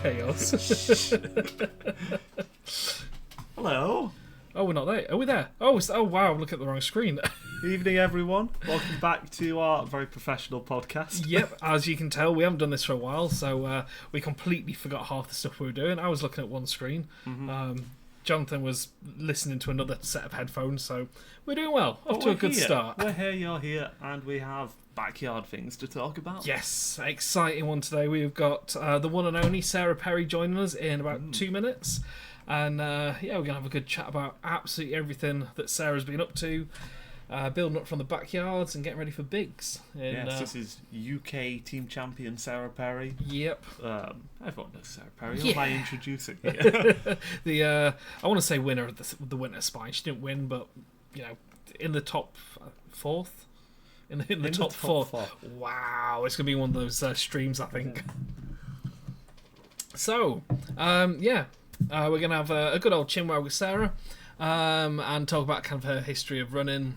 chaos. Hello. Oh, we're not there. Are we there? Oh, wow, look at the wrong screen. Evening, everyone. Welcome back to our very professional podcast. Yep, as you can tell, we haven't done this for a while, so we completely forgot half the stuff we were doing. I was looking at one screen. Mm-hmm. Jonathan was listening to another set of headphones, so we're doing well. Off to a good start. We're here, you're here, and we have backyard things to talk about. Yes, exciting one today. We've got the one and only Sarah Perry joining us in about 2 minutes. And yeah, we're going to have a good chat about absolutely everything that Sarah's been up to, building up from the backyards and getting ready for bigs. Yes, this is UK team champion Sarah Perry. Yep. Everyone knows Sarah Perry. Yeah. Who am I introducing here? I want to say winner of the Winter Spine. She didn't win, but you know, in the top fourth. In the top four. Wow, it's going to be one of those streams, I think. So, yeah. We're going to have a good old chinwag with Sarah and talk about kind of her history of running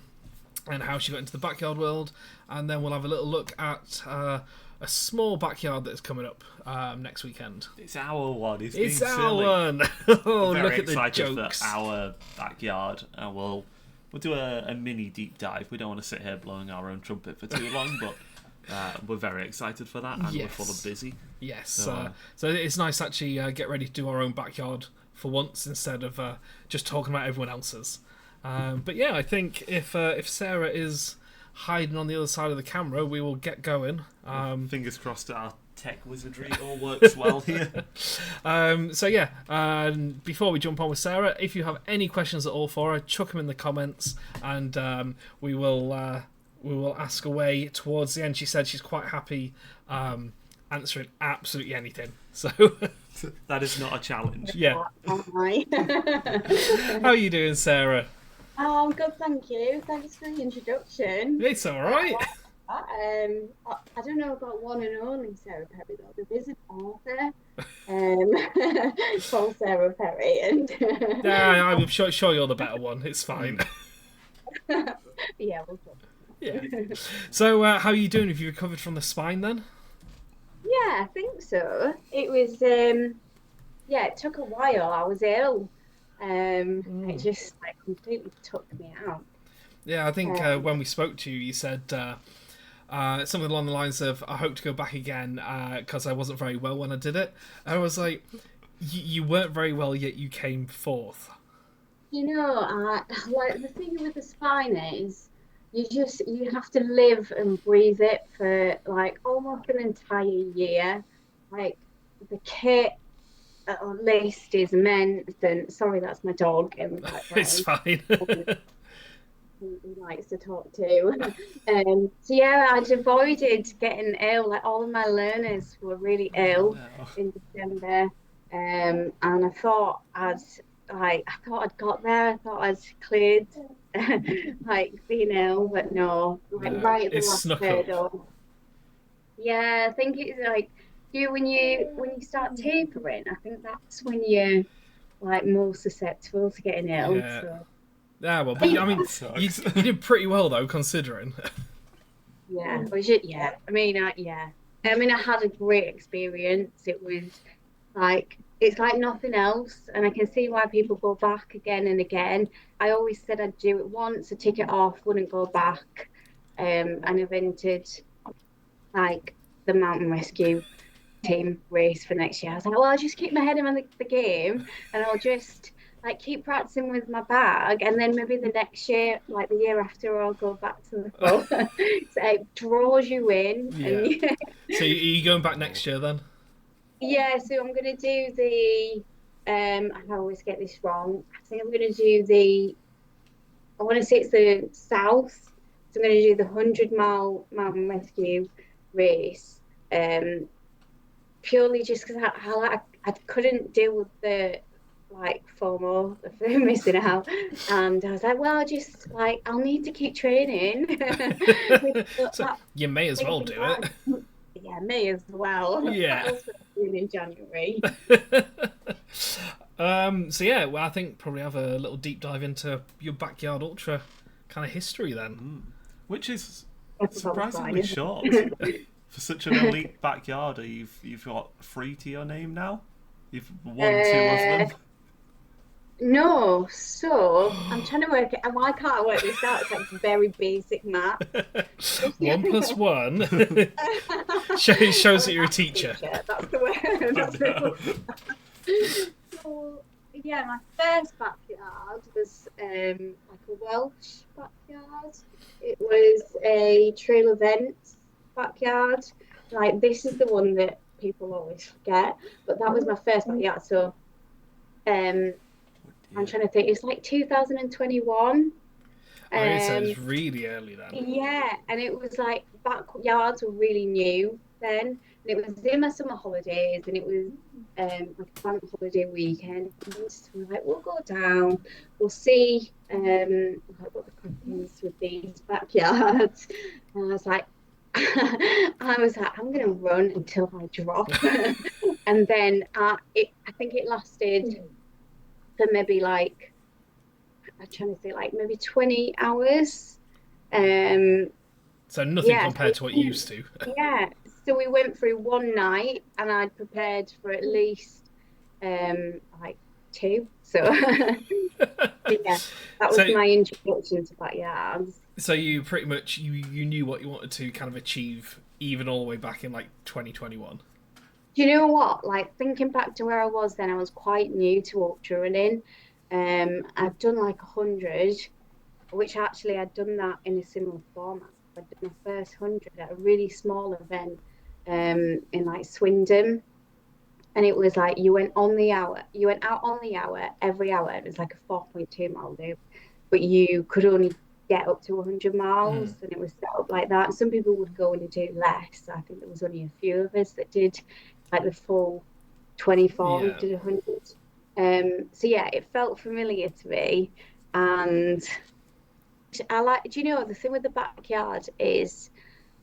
and how she got into the backyard world. And then we'll have a little look at a small backyard that's coming up next weekend. It's our one. It's our silly. one. Oh, look at the jokes. For our backyard. And we'll do a mini deep dive. We don't want to sit here blowing our own trumpet for too long, but... we're very excited for that, and We're full of busy. Yes, so it's nice to actually get ready to do our own backyard for once instead of just talking about everyone else's. But yeah, I think if Sarah is hiding on the other side of the camera, we will get going. Fingers crossed that our tech wizardry all works well here. So yeah, before we jump on with Sarah, if you have any questions at all for her, chuck them in the comments, and we will ask away towards the end. She said she's quite happy answering absolutely anything. So that is not a challenge. Yeah. Hi. How are you doing, Sarah? Oh, I'm good, thank you. Thanks for the introduction. It's all right. I don't know about one and only Sarah Perry, though. There is an author called Sarah Perry. And yeah, I'm sure you're the better one. It's fine. Yeah, we'll talk. Yeah. So, how are you doing? Have you recovered from the spine then? Yeah, I think so. It was, it took a while. I was ill. It just completely took me out. Yeah, I think when we spoke to you, you said something along the lines of, I hope to go back again because I wasn't very well when I did it. And I was like, you weren't very well, yet you came fourth. You know, the thing with the spine is, you have to live and breathe it for almost an entire year. Like the kit at least is meant, and sorry, that's my dog in the background. It's fine. He likes to talk to. So yeah, I'd avoided getting ill. Like all of my learners were really ill in December, and I thought I'd got there. I thought I'd cleared being ill, but no, right at the last hurdle. Yeah, I think it's when you start tapering, I think that's when you're more susceptible to getting ill. Yeah. So. Yeah, well, but I mean, you did pretty well though, considering. Yeah, I mean, I had a great experience. It was it's like nothing else, and I can see why people go back again and again. I always said I'd do it once, I'd tick it off, wouldn't go back, and I've entered the mountain rescue team race for next year. I was like, well, I'll just keep my head in the game, and I'll just keep practicing with my bag, and then maybe the next year, the year after, I'll go back to the full. So it draws you in. Yeah. So are you going back next year then? Yeah, so I'm going to do the, I always get this wrong. I think I'm going to do I want to say it's the south. So I'm going to do the 100-mile mountain rescue race. Purely just because I couldn't deal with the, FOMO, the fear of missing out. And I was like, well, I'll need to keep training. So you may as well do it. Yeah, may as well. Yeah. In January. So yeah, well, I think probably have a little deep dive into your backyard ultra kind of history then, which is surprisingly short for such an elite backyarder. You've got 3 to your name now. You've won 2 of them. No, so I'm trying to work it. Why can't I work this out? It's like very basic math. 1 plus 1 shows that you're a teacher. That's the word. That's the So yeah, my first backyard was like a Welsh backyard. It was a trail event backyard. Like this is the one that people always forget, but that was my first backyard. So I'm trying to think. It's like 2021. So it's really early then. Yeah, and it was like backyards were really new then. And it was in my summer holidays, and it was like a bank holiday weekend. And so we're like, we'll go down, we'll see like what the crack is with these backyards. And I was like, I'm going to run until I drop. And then I think it lasted for maybe like, I'm trying to say like maybe 20 hours. So nothing compared to what you used to. Yeah. So we went through one night and I'd prepared for at least like 2. So yeah, that was my introduction to backyards. So you pretty much you knew what you wanted to kind of achieve even all the way back in like 2021. Do you know what? Like thinking back to where I was then, I was quite new to ultra running. I'd done like 100, which actually I'd done that in a similar format. I'd done my first 100 at a really small event in like Swindon, and it was like you went out on the hour every hour. It was like a 4.2 mile loop, but you could only get up to 100 miles, and it was set up like that. Some people would go and do less. I think there was only a few of us that did like the full 24. We did 100. So yeah, it felt familiar to me, and I like. Do you know the thing with the backyard is,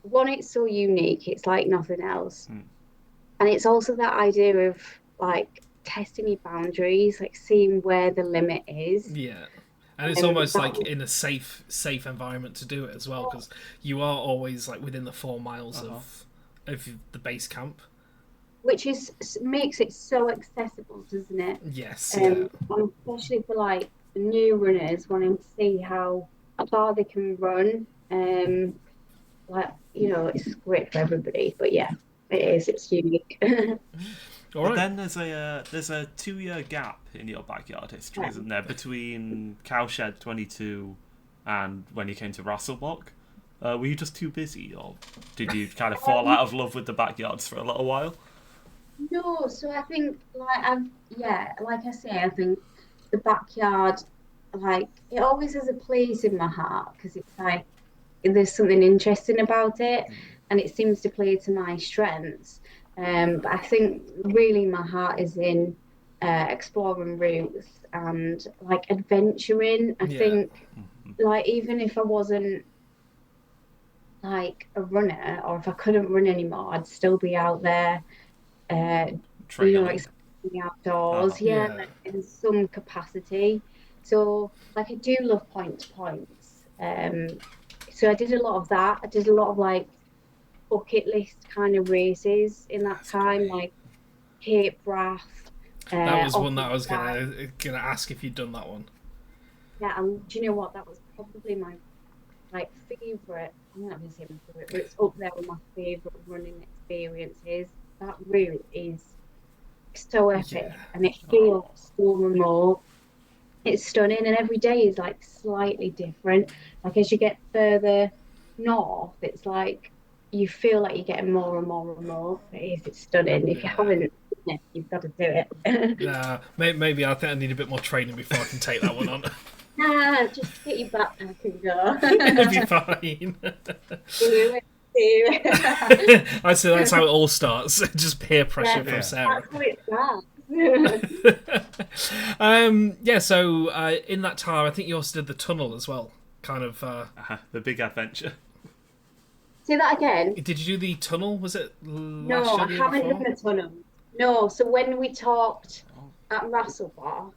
one, it's so unique. It's like nothing else, and it's also that idea of like testing your boundaries, like seeing where the limit is. Yeah. And it's almost like in a safe environment to do it as well, because you are always like within the 4 miles of the base camp, which makes it so accessible, doesn't it? Yes. And especially for like new runners wanting to see how far they can run. Like it's great for everybody, but yeah, it is. It's unique. All right. But then there's a 2-year gap in your backyard history, isn't there, between Cowshed 22 and when you came to Rasselbock? Were you just too busy, or did you kind of fall out of love with the backyards for a little while? No, so I think like I say, I think the backyard, like it always has a place in my heart because it's like there's something interesting about it, and it seems to play to my strengths. But I think really my heart is in exploring routes and like adventuring. I think like even if I wasn't like a runner, or if I couldn't run anymore, I'd still be out there, exploring the outdoors, in some capacity. So like I do love point to points. So I did a lot of that. I did a lot of like bucket list kind of races in that time, like Cape Wrath. That was one that I was gonna ask if you'd done that one. Yeah, and do you know what? That was probably my like favourite. I'm not gonna say my favourite, but it's up there with my favourite running experiences. That route is so epic, and it feels so remote. It's stunning, and every day is like slightly different. Like as you get further north, it's like you feel like you're getting more and more remote. It's stunning. If you haven't, you've got to do it. Yeah, maybe I think I need a bit more training before I can take that one on. Nah, just get your backpack and go. It'll be fine. Do it. I'd say that's how it all starts. Just peer pressure from Sarah. That's what it does. So in that time, I think you also did the tunnel as well. Kind of the big adventure. Say that again. Did you do the tunnel? Was it No, I haven't done the tunnel. No, so when we talked at Rasselbock,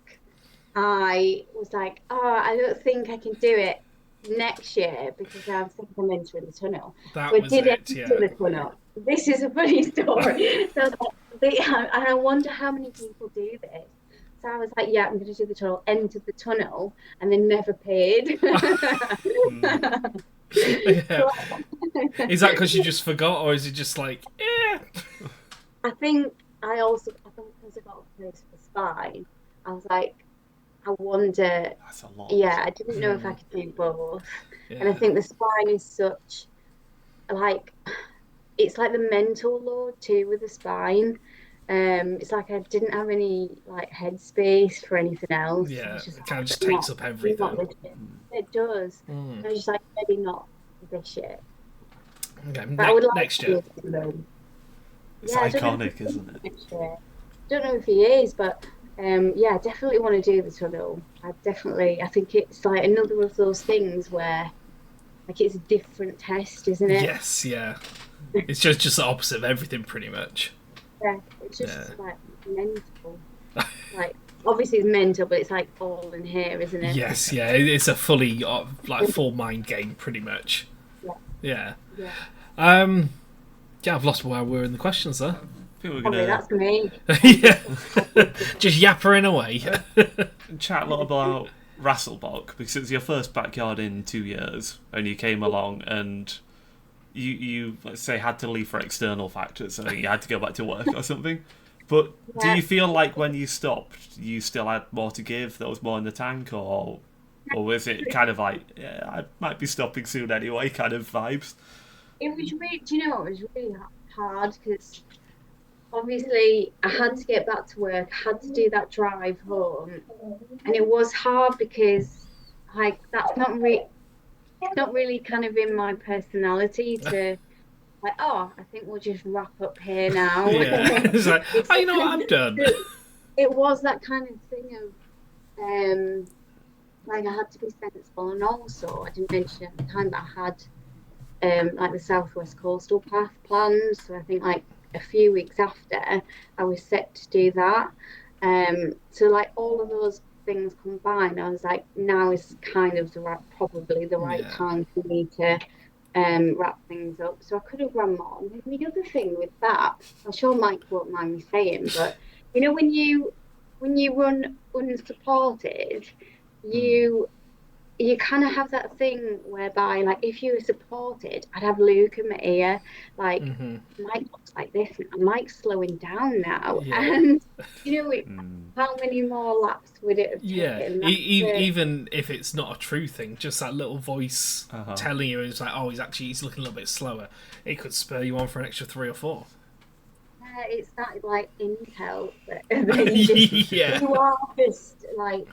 I was like, I don't think I can do it next year because I'm thinking I'm entering the tunnel. That so was I did it, enter the tunnel. this is a funny story. So I was like, and I wonder how many people do this. So I was like, yeah, I'm going to do the tunnel, entered the tunnel, and then never paid. Yeah. So Is that because you just forgot, or is it just like, eh? I think because I got a place for spine, I was like, I wonder, That's a lot. yeah, I didn't know if I could do both. And I Yeah. think the spine is such, like, it's like the mental load too with the spine. It's like I didn't have any like headspace for anything else. I Yeah, was just it kind of just like, takes not, up not everything. this shit. It does. Mm. I was just like, maybe not this shit. Okay, But I would like next to year. do it. It's Yeah, I don't know iconic, isn't it? next year. Don't know if he is, but yeah, I definitely want to do the tunnel. I think it's like another of those things where like it's a different test, isn't it? Yes, yeah. It's just the opposite of everything, pretty much. Yeah, it's just Yeah. like mental. Like obviously it's mental, but it's like all in here, isn't it? Yes, yeah. It's a fully like full mind game, pretty much. Yeah. Yeah. Yeah. Yeah, I've lost where we're in the questions there. I think we're Probably gonna that's me. Yeah. Just yappering away. chat a lot about Rasselbock because it's your first backyard in 2 years, and you came along and you let's say had to leave for external factors, so you had to go back to work or something. But do Yeah. you feel like when you stopped, you still had more to give? There was more in the tank, or was it kind of like, yeah, I might be stopping soon anyway, kind of vibes? It was really, do you know, it was really hard because obviously I had to get back to work, I had to do that drive home, and it was hard because like that's not really kind of in my personality to like, oh, I think we'll just wrap up here now. Yeah. It's like, It's oh, you know what? I'm done. it was that kind of thing of like I had to be sensible, and also I didn't mention at the time that I had like the Southwest Coastal Path planned. So I think like a few weeks after I was set to do that. So like all of those things combined, I was like, now is kind of probably the right Yeah. time for me to wrap things up. So I could have run more. And then the other thing with that, I'm sure Mike won't mind me saying, but you know when you run unsupported, you kind of have that thing whereby, like, if you were supported, I'd have Luke in my ear, like, Mm-hmm. Mike looks like this, and Mike's slowing down now. Yeah. And, you know, how many more laps would it have Yeah, taken? even if it's not a true thing, just that little voice Uh-huh. telling you it's like, oh, he's looking a little bit slower. It could spur you on for an extra 3 or 4. It's that, like, intel that you, Yeah. you are just, like,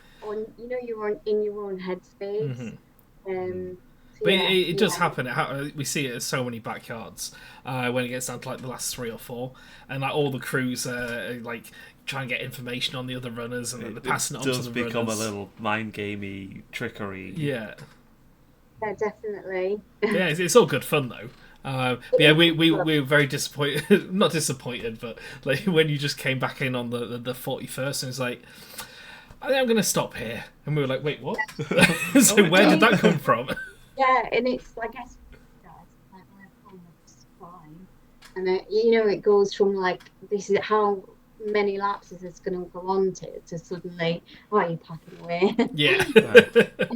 you're in your own headspace. Mhm. So But yeah, it does yeah. happen. We see it at so many backyards when it gets down to like the last 3 or 4, and like all the crews like try and get information on the other runners, and they're passing it on to does the become runners. a little mind gamey trickery. Yeah, Yeah, definitely. yeah, it's all good fun though. But yeah, we were very disappointed. Not disappointed, but like when you just came back in on the 41st, and it's like, I think I'm going to stop here, and we were like, wait, what? So where did that come from? Yeah, and it's like I guess like we're on the spine, and it goes from like this is how many laps is this going to go on to suddenly, oh, you're packing away. Yeah,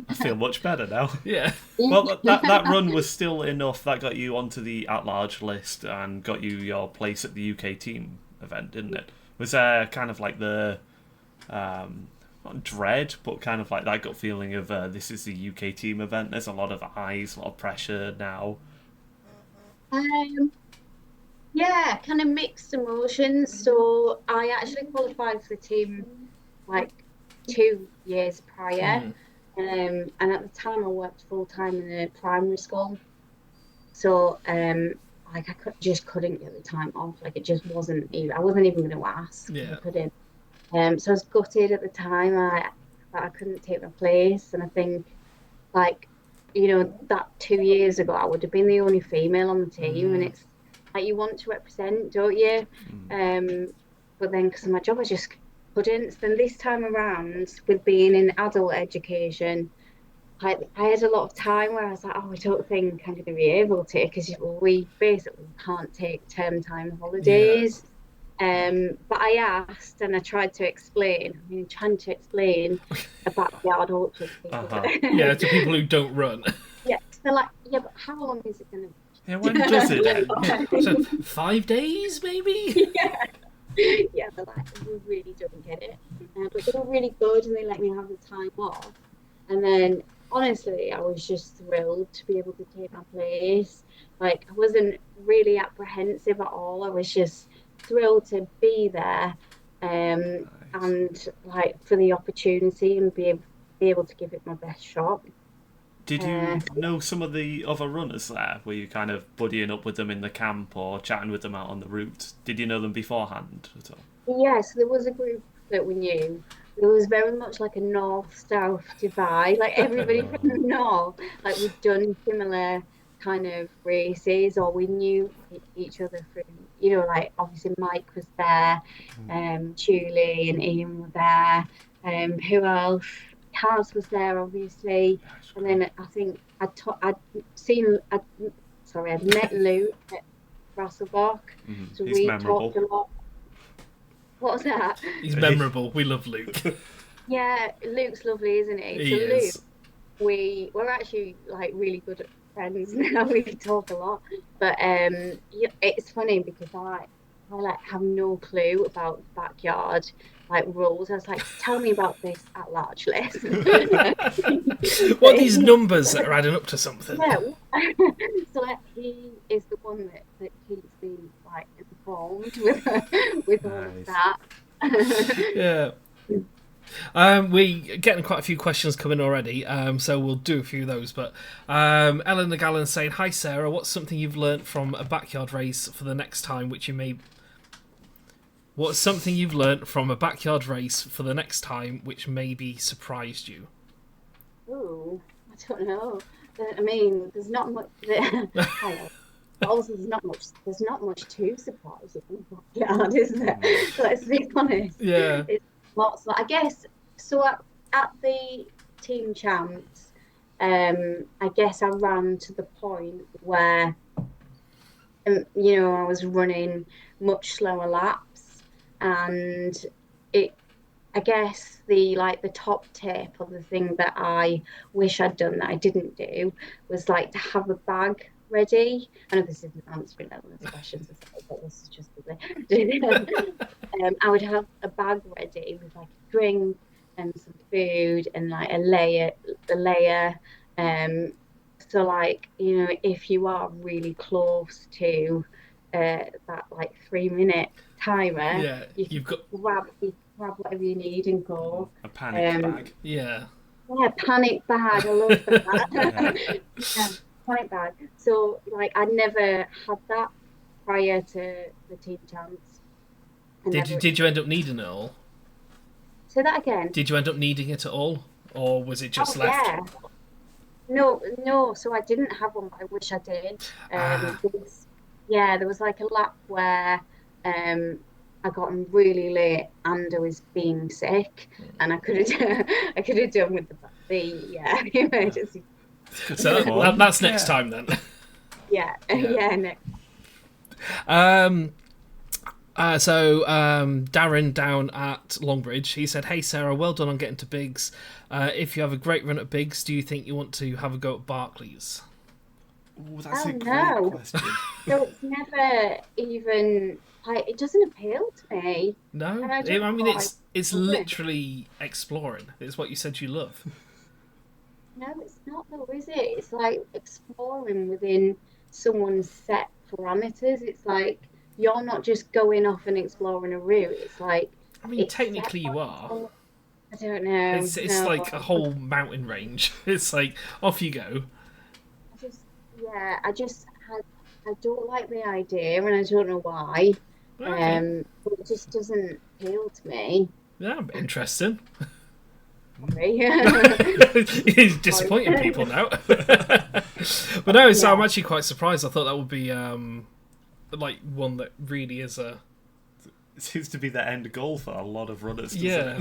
I feel much better now. yeah, Well, that run was still enough that got you onto the at-large list and got you your place at the UK team event, didn't it? Was there kind of like the not dread, but kind of like that gut feeling of this is the UK team event? There's a lot of eyes, a lot of pressure now. Yeah, kind of mixed emotions. So I actually qualified for the team like 2 years prior. And at the time I worked full time in a primary school. So like just couldn't get the time off. Like it just wasn't even I wasn't even gonna ask. Yeah. I couldn't. So I was gutted at the time. I couldn't take my place, and I think like that 2 years ago I would have been the only female on the team, and it's like you want to represent, don't you? But then because of my job I just couldn't. So then this time around, with being in adult education, I had a lot of time where I was like, oh, I don't think I'm going to be able to, because we basically can't take term time holidays. But I asked and I tried to explain. I mean, trying to explain a backyard orchard to people. Yeah, to people who don't run. Yeah, they're like, yeah, but how long is it going to be? Yeah, when does it end? So 5 days, maybe? Yeah. Yeah, they're like, we really don't get it. But they were really good and they let me have the time off. And then, honestly, I was just thrilled to be able to take my place. Like, I wasn't really apprehensive at all. I was just thrilled to be there, Nice. and like for the opportunity and be able to give it my best shot. Did you know some of the other runners there? Were you kind of buddying up with them in the camp or chatting with them out on the route? Did you know them beforehand at all? Yes, there was a group that we knew. There was very much like a north-south divide. Like everybody from the north, like we'd done similar kind of races, or we knew each other from, like obviously Mike was there, Julie and Ian were there. Who else? Kaz was there, obviously. And then I think I'd met Luke at Rasselbock. So He's we memorable. talked a lot. What was that? He's memorable. We love Luke. Yeah, Luke's lovely, isn't he? He is. Luke, we're actually like really good friends now. We talk a lot, but it's funny because I like have no clue about backyard like rules. I was like, tell me about this at large list. What are these numbers that are adding up to something? Yeah. So like, he is the one that keeps me like informed with all of that. Yeah. We're getting quite a few questions coming already, so we'll do a few of those. But Ellen the Gallen saying, "Hi Sarah, what's something you've learnt from a backyard race for the next time which you may? What's something you've learnt from a backyard race for the next time which maybe surprised you?" Ooh, I don't know. I mean, there's not much. Also, there's not much to surprise you in the backyard, is there? Let's be honest. Yeah. It's lots. I guess so. At the team champs, I guess I ran to the point where, I was running much slower laps, and I guess the top tip or the thing that I wish I'd done that I didn't do was like to have a bag ready. I know this isn't answering Ellen's questions, but this is just I would have a bag ready with like a drink and some food and like a layer. So like, if you are really close to that like 3-minute timer, you've got grab whatever you need and go. A panic bag. Yeah. Yeah, panic bag. I love that. Yeah, panic bag. So like I never had that prior to the team champs. Did you end up needing it all? Say that again. Did you end up needing it at all, or was it just left? Yeah. No. So I didn't have one, but I wish I did. There was like a lap where I got in really late and I was being sick, and I could have done with the emergency. So that's next time then. Yeah. Next. So Darren down at Longbridge, he said, "Hey Sarah, well done on getting to Biggs. If you have a great run at Biggs, do you think you want to have a go at Barclays?" Oh, that's a great question. So it's never even it doesn't appeal to me. No, I mean it's literally exploring. It's what you said you love. No, it's not though, is it? It's like exploring within someone's set parameters. It's like you're not just going off and exploring a route. It's like, I mean, technically you are. I don't know. It's like a whole mountain range. It's like off you go. I don't like the idea, and I don't know why. Okay. But it just doesn't appeal to me. Yeah, interesting. Sorry. He's disappointing people now. But no, so I'm actually quite surprised. I thought that would be like one that really is a. It seems to be the end goal for a lot of runners. Yeah.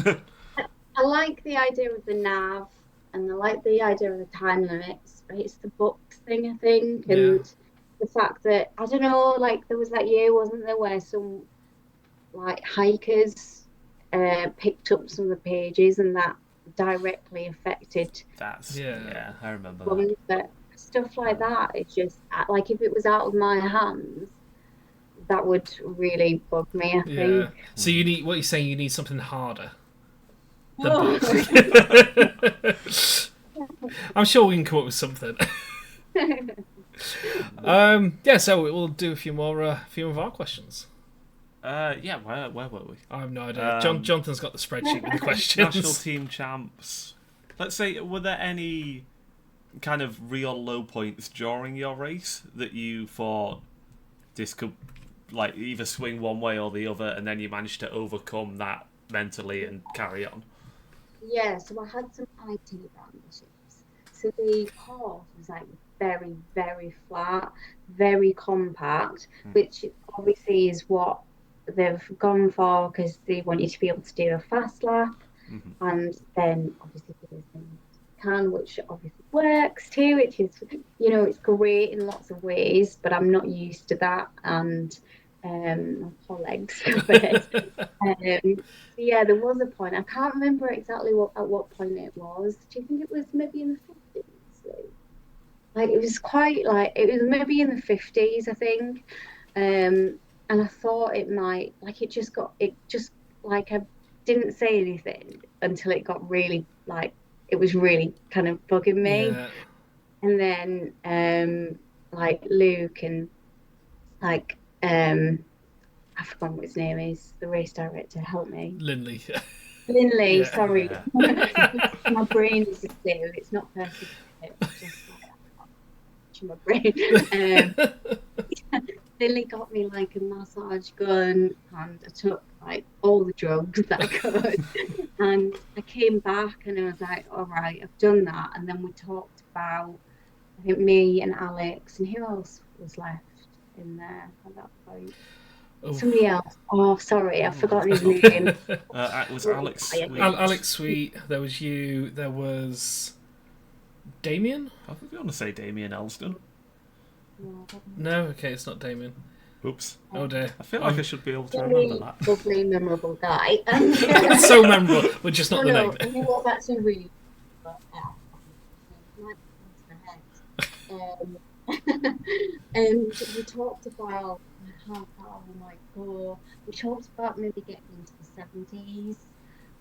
I like the idea of the nav and I like the idea of the time limits, but it's the books thing, I think, and the fact that, I don't know, like there was that year, wasn't there, where some like hikers picked up some of the pages, and that directly affected I remember them. that. But stuff like that, it's just like if it was out of my hands, that would really bug me, I think. So you need, what you're saying, you need something harder than Oh. books. I'm sure we can come up with something. So we'll do a few more of our questions. Where were we? I have no idea. Jonathan's got the spreadsheet with the questions. National team champs. Let's say, were there any kind of real low points during your race that you thought this could like either swing one way or the other, and then you managed to overcome that mentally and carry on? Yeah, so I had some IT branches. So the course was like very, very flat, very compact, which obviously is what they've gone for because they want you to be able to do a fast lap, and then obviously there's can, which obviously works too, which is, it's great in lots of ways, but I'm not used to that, and my poor legs. Yeah, there was a point. I can't remember exactly at what point it was. Do you think it was maybe in the 50s? Like it was quite like it was maybe in the 50s, I think. And I thought it might like it just like I didn't say anything until it got really like it was really kind of bugging me. Yeah. And then like Luke and like I forgot what his name is, the race director, help me. Lindley, sorry. My brain is just there. It's not perfect. It's just like my brain. Lindley got me like a massage gun, and I took like all the drugs that I could. And I came back and I was like, all right, I've done that. And then we talked about, I think, me and Alex, and who else was left in there at that point? Somebody else. Oh, sorry, I've forgotten his name. It was Alex Sweet. Alex Sweet. There was you. There was Damien. I think we want to say Damien Elston. No, okay, it's not Damien. Oops. Oh dear. I feel like I should be able to remember that. Lovely, memorable guy. So memorable, but just not the name. You know what? That's a really. And we talked about how far we might go. We talked about maybe getting into the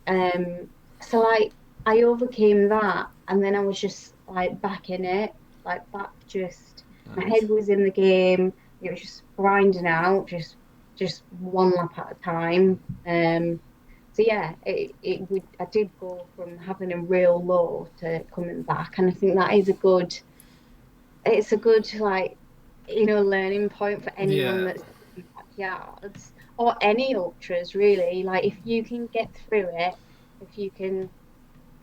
70s. So like I overcame that, and then I was just like back in it, like back just. Nice. My head was in the game. It was just grinding out, just one lap at a time. So yeah, I did go from having a real low to coming back, and I think that is it's a good like learning point for anyone that's in backyards or any ultras really. Like if you can get through it, if you can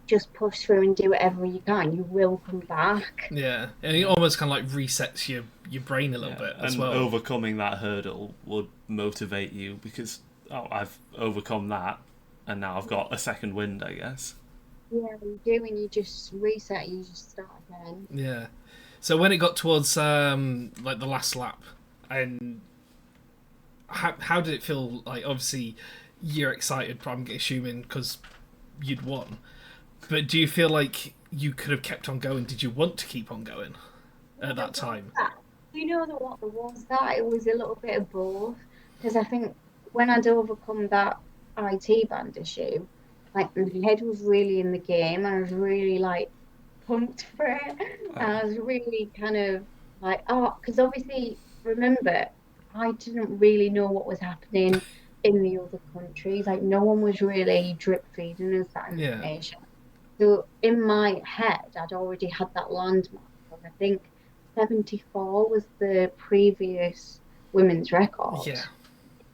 just push through and do whatever you can, you will come back. Yeah, and it almost kind of like resets your brain a little bit as well. And overcoming that hurdle would motivate you because I've overcome that, and now I've got a second wind, I guess. Yeah, you do, and you just reset. You just start again. Yeah. So when it got towards like the last lap, and how did it feel? Like obviously you're excited, I'm assuming because you'd won. But do you feel like you could have kept on going? Did you want to keep on going at that time? You know what there was that? It was a little bit of both. Because I think when I'd overcome that IT band issue, like my head was really in the game, and I was really like pumped for it. And I was really kind of like, because obviously, remember, I didn't really know what was happening in the other countries. Like no one was really drip feeding us that information. So in my head, I'd already had that landmark. I think 74 was the previous women's record. Yeah.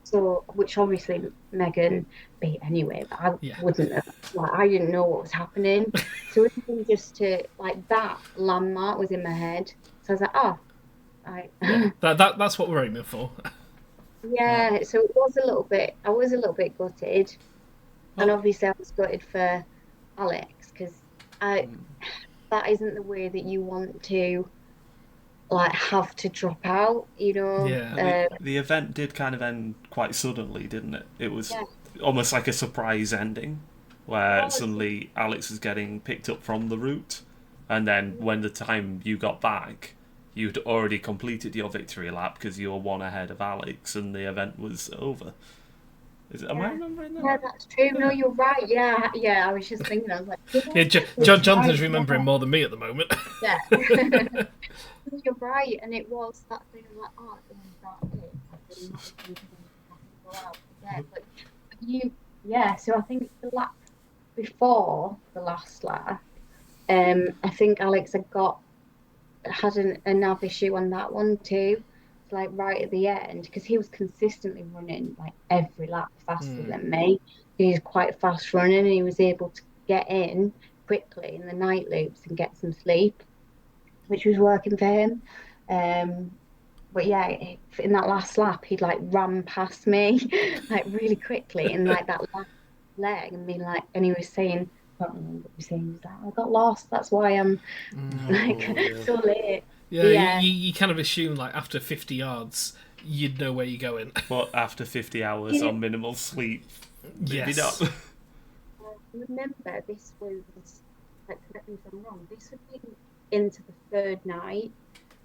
So, which obviously Megan beat anyway, but I wouldn't have. Like, I didn't know what was happening. So even just to like that landmark was in my head. So I was like, that's what we're aiming for. Yeah. So it was a little bit. I was a little bit gutted, and obviously I was gutted for Alex because that isn't the way that you want to like have to drop out, you know. Yeah. The event did kind of end quite suddenly, didn't it? It was Yeah. almost like a surprise ending, where Oh, suddenly Alex was getting picked up from the route, and then when the time you got back, you'd already completed your victory lap because you were one ahead of Alex, and the event was over. Am I remembering that? Yeah, that's true. No, you're right. Yeah, yeah. I was just thinking. I was like, Yeah, Jonathan's remembering more than me at the moment. yeah. You're right, and it was that thing of like, oh, that it. I'm not thinking I can go out again. But yeah. So I think the lap before the last lap, I think Alex had a nav issue on that one too. Like right at the end, because he was consistently running like every lap faster than me. He's quite fast running, and he was able to get in quickly in the night loops and get some sleep, which was working for him. But yeah, in that last lap, he'd like ran past me like really quickly in like that last leg, and being like, and he was saying, I can't remember what he was saying. He was like, I got lost. That's why I'm so late. Yeah, you kind of assume like after 50 yards, you'd know where you're going. But after 50 hours on minimal sleep, maybe Yes. not. Remember, this was, like, correct me if I'm wrong, this would be into the third night,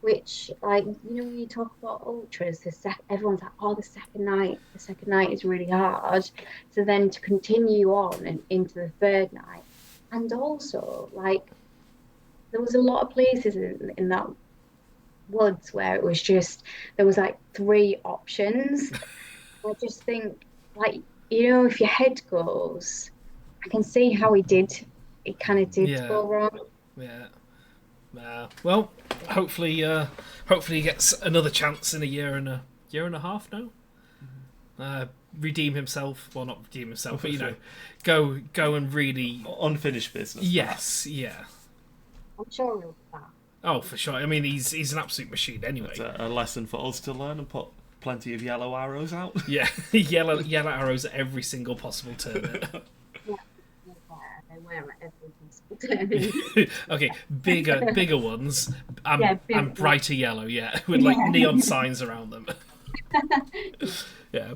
which, like, you know, when you talk about ultras, everyone's like, oh, the second night is really hard. So then to continue on and into the third night, and also, like, there was a lot of places in that woods where it was just, there was like 3 options. I just think, like, you know, if your head goes, I can see how it kind of did go wrong. Yeah. Well, hopefully he gets another chance in a year and a half now. Redeem himself. Well, not redeem himself, but, you know, go and really... Unfinished business. Yes, yeah. I'm sure he'll be back. Oh, for sure. I mean, he's an absolute machine anyway. It's a lesson for us to learn and put plenty of yellow arrows out. Yeah, yellow arrows at every single possible turn. Yeah, they wear at every possible turn. Okay, bigger ones and brighter yellow, with like Yeah. neon signs around them. Yeah.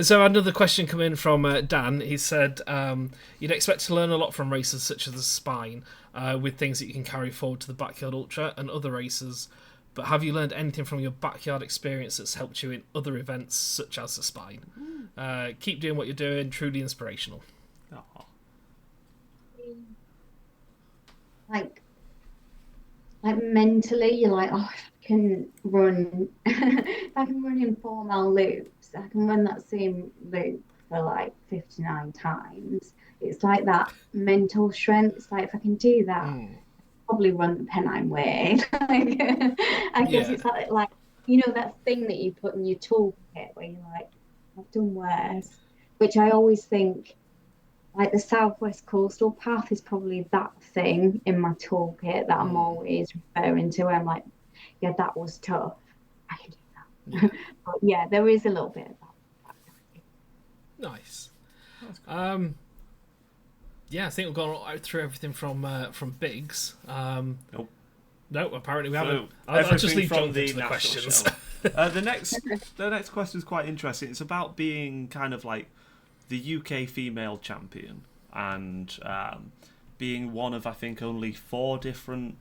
So another question come in from Dan. He said, you'd expect to learn a lot from races such as the Spine, with things that you can carry forward to the Backyard Ultra and other races. But have you learned anything from your backyard experience that's helped you in other events such as the Spine? Keep doing what you're doing. Truly inspirational. Aw. Like mentally, you're like, oh, if I can run, if I can run in 4-mile loops, I can run that same loop for like 59 times. It's like that mental strength. It's like, if I can do that, I'll probably run the Pennine Way. I guess it's like, you know, that thing that you put in your toolkit where you're like, I've done worse, which I always think, like, the Southwest Coastal Path is probably that thing in my toolkit that I'm always referring to. I'm like, yeah, that was tough. I can do that. But yeah, there is a little bit of that. Nice. Yeah, I think we've gone through everything from Biggs. Nope. No, apparently we haven't. I'll just leave from Jonathan to the national questions. The next question is quite interesting. It's about being kind of like the UK female champion and being one of, I think, only 4 different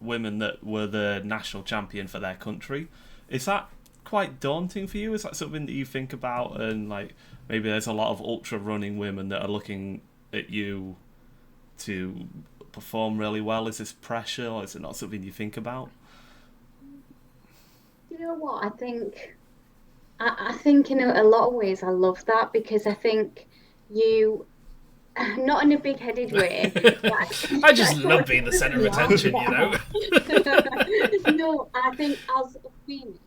women that were the national champion for their country. Is that quite daunting for you? Is that something that you think about? And like, maybe there's a lot of ultra running women that are looking at you to perform really well. Is this pressure, or is it not something you think about? You know what? I think in a lot of ways I love that, because I think you, not in a big-headed way. I just love being the centre of attention, you know. No, I think as a female,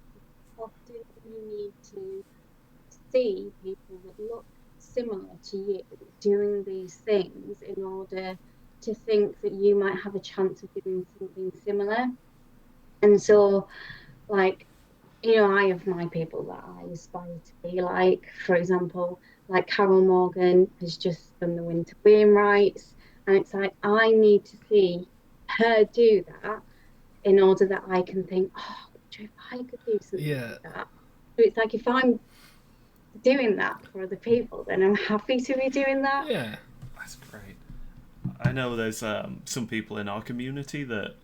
often you need to see people that look similar to you doing these things in order to think that you might have a chance of doing something similar. And so, like, you know, I have my people that I aspire to be like. For example, like Carol Morgan has just done the Winter Wainwrights. And it's like, I need to see her do that in order that I can think, oh, if I could do something like that. So it's like, if I'm doing that for other people, then I'm happy to be doing that. Yeah. That's great. I know there's some people in our community that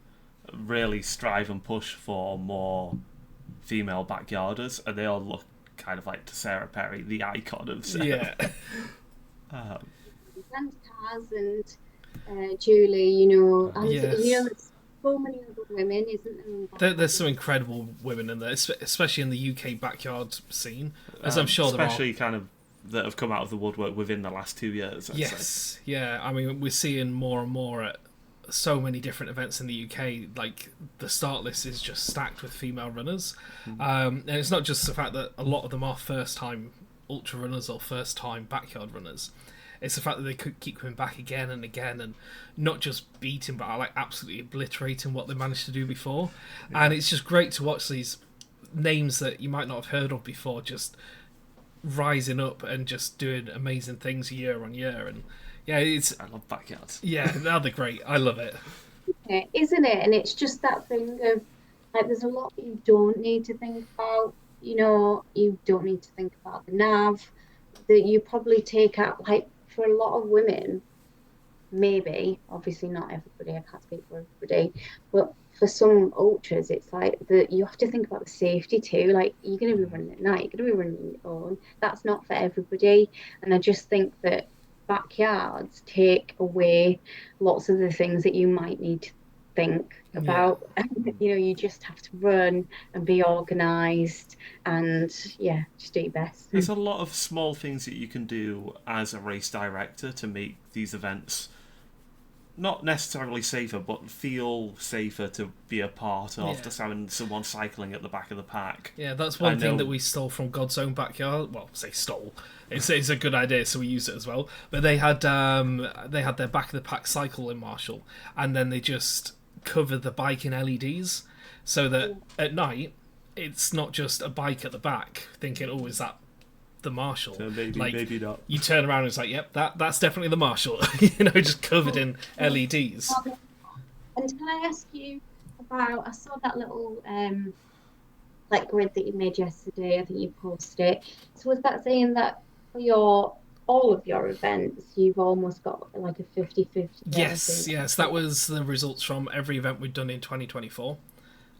really strive and push for more female backyarders, and they all look kind of like to Sarah Perry, the icon of Sarah. Yeah. And Taz and Julie, you know, and Yes. you know, there's so many other women, isn't there? There's some incredible women in there, especially in the UK backyard scene, as I'm sure there are. Especially kind of that have come out of the woodwork within the last 2 years. I'd say. Yeah. I mean, we're seeing more and more at so many different events in the UK. Like, the start list is just stacked with female runners, and it's not just the fact that a lot of them are first-time ultra runners or first-time backyard runners. It's the fact that they could keep coming back again and again, and not just beating, but like absolutely obliterating what they managed to do before. Yeah. And it's just great to watch these names that you might not have heard of before just rising up and just doing amazing things year on year. And yeah, I love backyards. Yeah, now they're great. I love it. Yeah, isn't it? And it's just that thing of, like, there's a lot you don't need to think about. You know, you don't need to think about the nav that you probably take out, like, for a lot of women, maybe, obviously not everybody, I can't speak for everybody, but for some ultras, it's like that you have to think about the safety too. Like, you're going to be running at night, you're going to be running on your own. That's not for everybody. And I just think that backyards take away lots of the things that you might need to think about. You know, you just have to run and be organised and just do your best. There's a lot of small things that you can do as a race director to make these events not necessarily safer, but feel safer to be a part of, just having someone cycling at the back of the pack. Yeah, that's one thing that we stole from God's Own Backyard. Well, say stole. It's a good idea, so we use it as well. But they had their back of the pack cycle in Marshall, and then they just covered the bike in LEDs, so that at night it's not just a bike at the back thinking, oh, is that the Marshall? So maybe not. You turn around and it's like, yep, that's definitely the Marshall. You know, just covered in LEDs. And can I ask you about, I saw that little like grid that you made yesterday, I think you posted it. So was that saying that for all of your events, you've almost got like a 50-50? Yes, that was the results from every event we've done in 2024.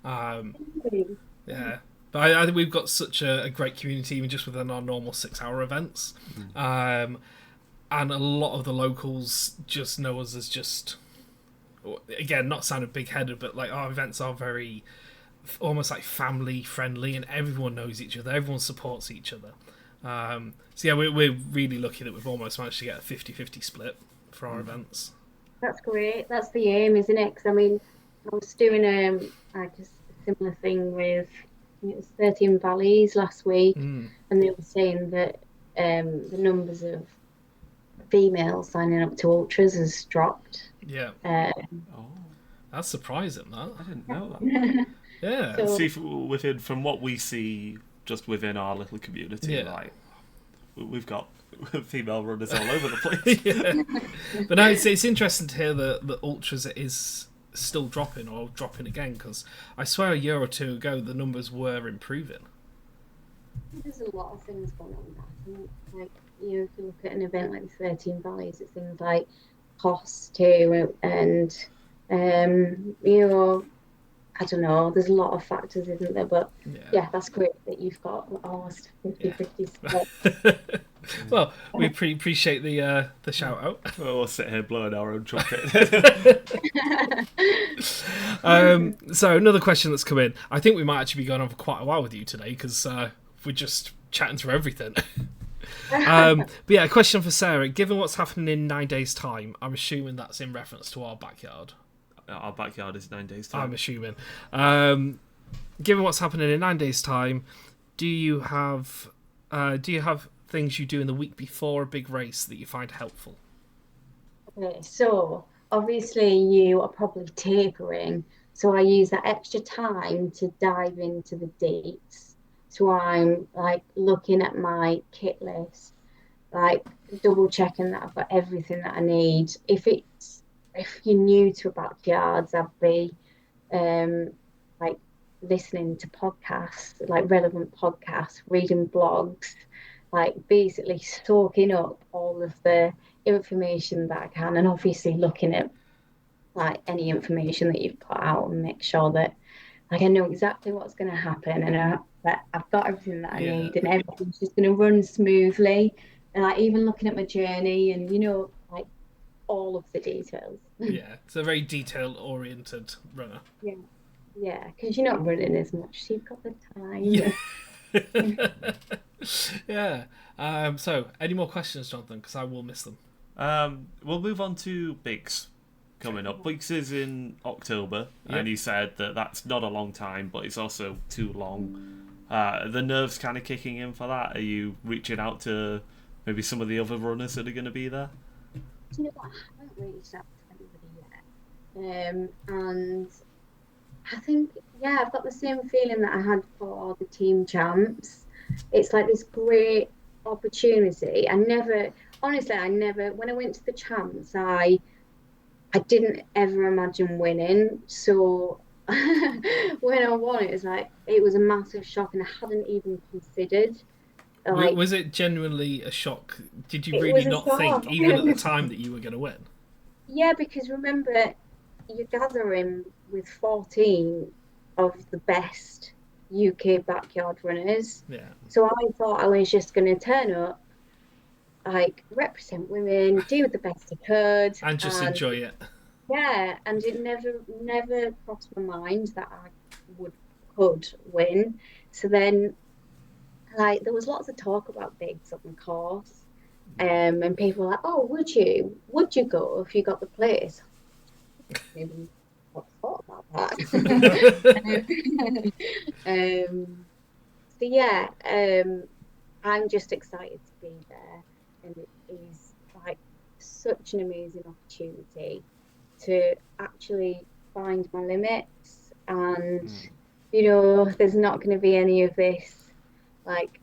Yeah, but I think we've got such a great community, even just within our normal 6-hour events. And a lot of the locals just know us as just, again, not sounding big-headed, but like our events are very almost like family friendly, and everyone knows each other, everyone supports each other. So yeah, we're really lucky that we've almost managed to get a 50-50 split for our events. That's great. That's the aim, isn't it? Because I mean, I was doing like a similar thing with, I think it was 13 Valleys last week, and they were saying that the numbers of females signing up to ultras has dropped. Yeah. That's surprising, that. I didn't know that. Yeah. So, see, from what we see just within our little community, like, we've got female runners all over the place. But no, it's interesting to hear that the ultras is still dropping again, because I swear a year or two ago the numbers were improving. there's a lot of things going on there. Like, you know, if you look at an event like the 13 Valleys, it's things like costs too, and you know, I don't know, there's a lot of factors, isn't there? But yeah, that's great that you've got almost 50-50 split. Well, we appreciate the shout out. We'll sit here blowing our own trumpet. So another question that's come in. I think we might actually be going on for quite a while with you today, because we're just chatting through everything. But yeah, a question for Sarah. Given what's happening in 9 days' time, I'm assuming that's in reference to our backyard. Our backyard is 9 days' time. I'm assuming. Given what's happening in 9 days' time, do you have things you do in the week before a big race that you find helpful? Okay, so obviously you are probably tapering, so I use that extra time to dive into the dates. So I'm like looking at my kit list like double checking that I've got everything that I need. If you're new to backyards, I'd be like listening to podcasts, like relevant podcasts, reading blogs, like basically soaking up all of the information that I can, and obviously looking at like any information that you've put out and make sure that like I know exactly what's going to happen and that I've got everything that I Yeah. need and everything's just going to run smoothly. And like even looking at my journey and like all of the details. Yeah, it's a very detail oriented runner. Yeah, yeah, because you're not running as much, so you've got the time. Yeah. So, any more questions, Jonathan? Because I will miss them. We'll move on to Bigs coming up. Bigs is in October, Yep. and you said that that's not a long time, but it's also too long. The nerves kind of kicking in for that. Are you reaching out to maybe some of the other runners that are going to be there? Do you know what? I haven't reached out to anybody yet. And I think, yeah, I've got the same feeling that I had for the team champs. It's like this great opportunity. Honestly, when I went to the champs, I didn't ever imagine winning. So when I won, it was a massive shock, and I hadn't even considered. Like, Was it genuinely a shock? Did you it really was a not shock. think, even at the time, that you were going to win? Yeah, because remember, you're gathering with 14 of the best UK backyard runners. Yeah. So I thought I was just going to turn up, like represent women, do the best I could, And just enjoy it. yeah. And it never crossed my mind that I could win. So then, like, there was lots of talk about bigs on the course, and people were like, "Oh, would you go if you got the place?" Maybe not thought about that. So yeah, I'm just excited to be there, and it is like such an amazing opportunity to actually find my limits, and there's not going to be any of this like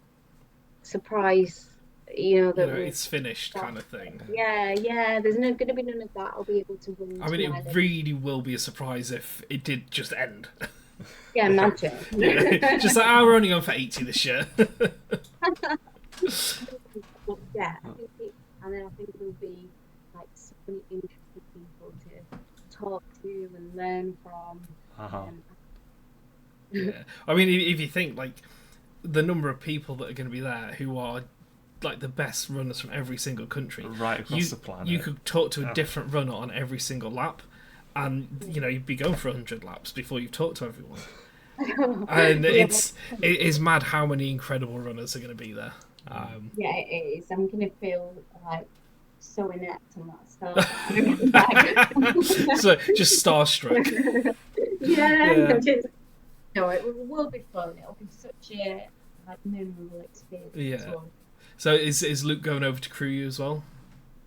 surprise. It's finished kind of thing. Yeah. There's no going to be none of that. I'll be able to run. I mean, it really will be a surprise if it did just end. Yeah, imagine. Just like, we're only going for 80 this year. Yeah, and then I think there'll be like so many interesting people to talk to and learn from. Yeah, I mean, if you think like the number of people that are going to be there who are like the best runners from every single country, right across the planet, you could talk to a different runner on every single lap, and you'd be going for 100 laps before you've talked to everyone. And it is mad how many incredible runners are going to be there. Yeah, it is. I'm going to feel like so inept on that start. So just starstruck. Yeah. No, it will be fun. It'll be such a memorable experience. Yeah. So is Luke going over to crew you as well?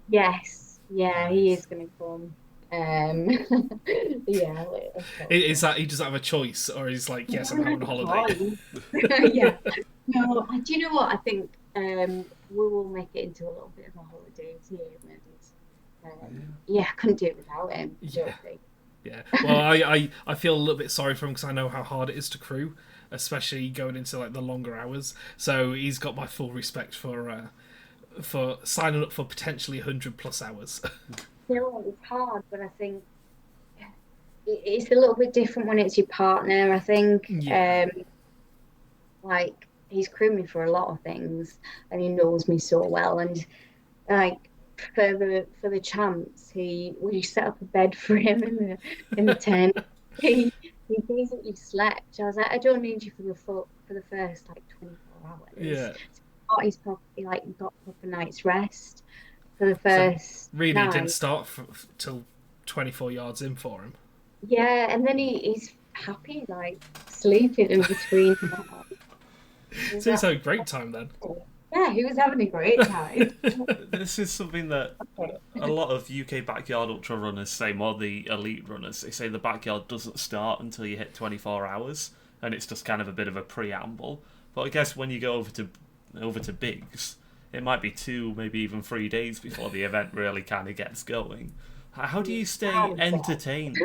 Yes. Yeah, he is going to come. Yeah. Is that he doesn't have a choice, or he's like, yes, I'm having a holiday? Yeah. No, do you know what? I think we will make it into a little bit of a holiday team, and I couldn't do it without him. Yeah. Well, I feel a little bit sorry for him because I know how hard it is to crew, especially going into like the longer hours. So he's got my full respect for signing up for potentially 100+ hours. It's hard, but I think it's a little bit different when it's your partner. I think, like he's crewed me for a lot of things, and he knows me so well. And like for the champs, we set up a bed for him in the tent. He basically slept. I was like, I don't need you for the first like 24 hours. Yeah. So he's probably like got proper night's rest for the first. So really, night. didn't start till 24 yards in for him. Yeah, and then he's happy like sleeping in between. So he's had a great time then. Yeah, he was having a great time. This is something that a lot of UK backyard ultra runners say, more the elite runners. They say the backyard doesn't start until you hit 24 hours, and it's just kind of a bit of a preamble. But I guess when you go over to Bigs, it might be 2, maybe even 3 days before the event really kind of gets going. How do you stay entertained?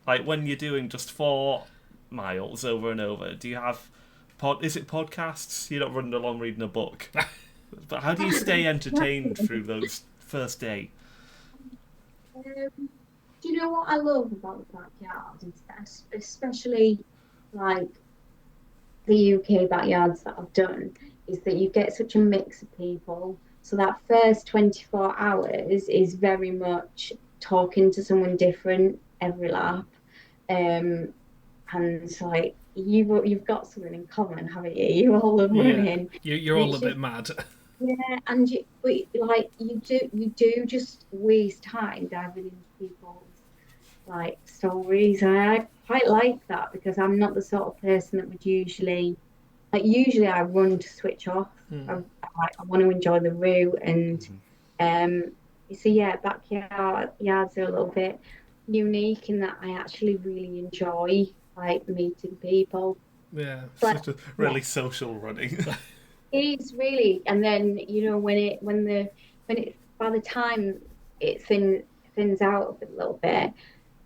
Like when you're doing just 4 miles over and over, do you have is it podcasts? You're not running along reading a book. But how do you stay entertained through those first day? Do you know what I love about the backyard? Especially like the UK backyards that I've done, is that you get such a mix of people. So that first 24 hours is very much talking to someone different every lap. And it's like you've got something in common, haven't you? You all love running. You're all a bit mad. Yeah, and you do just waste time diving into people's like stories, and I quite like that because I'm not the sort of person that would usually I run to switch off. I want to enjoy the route, and so yeah, backyards are a little bit unique in that I actually really enjoy like meeting people. Yeah, but really social running. It's really, and then when it by the time it thins out a little bit,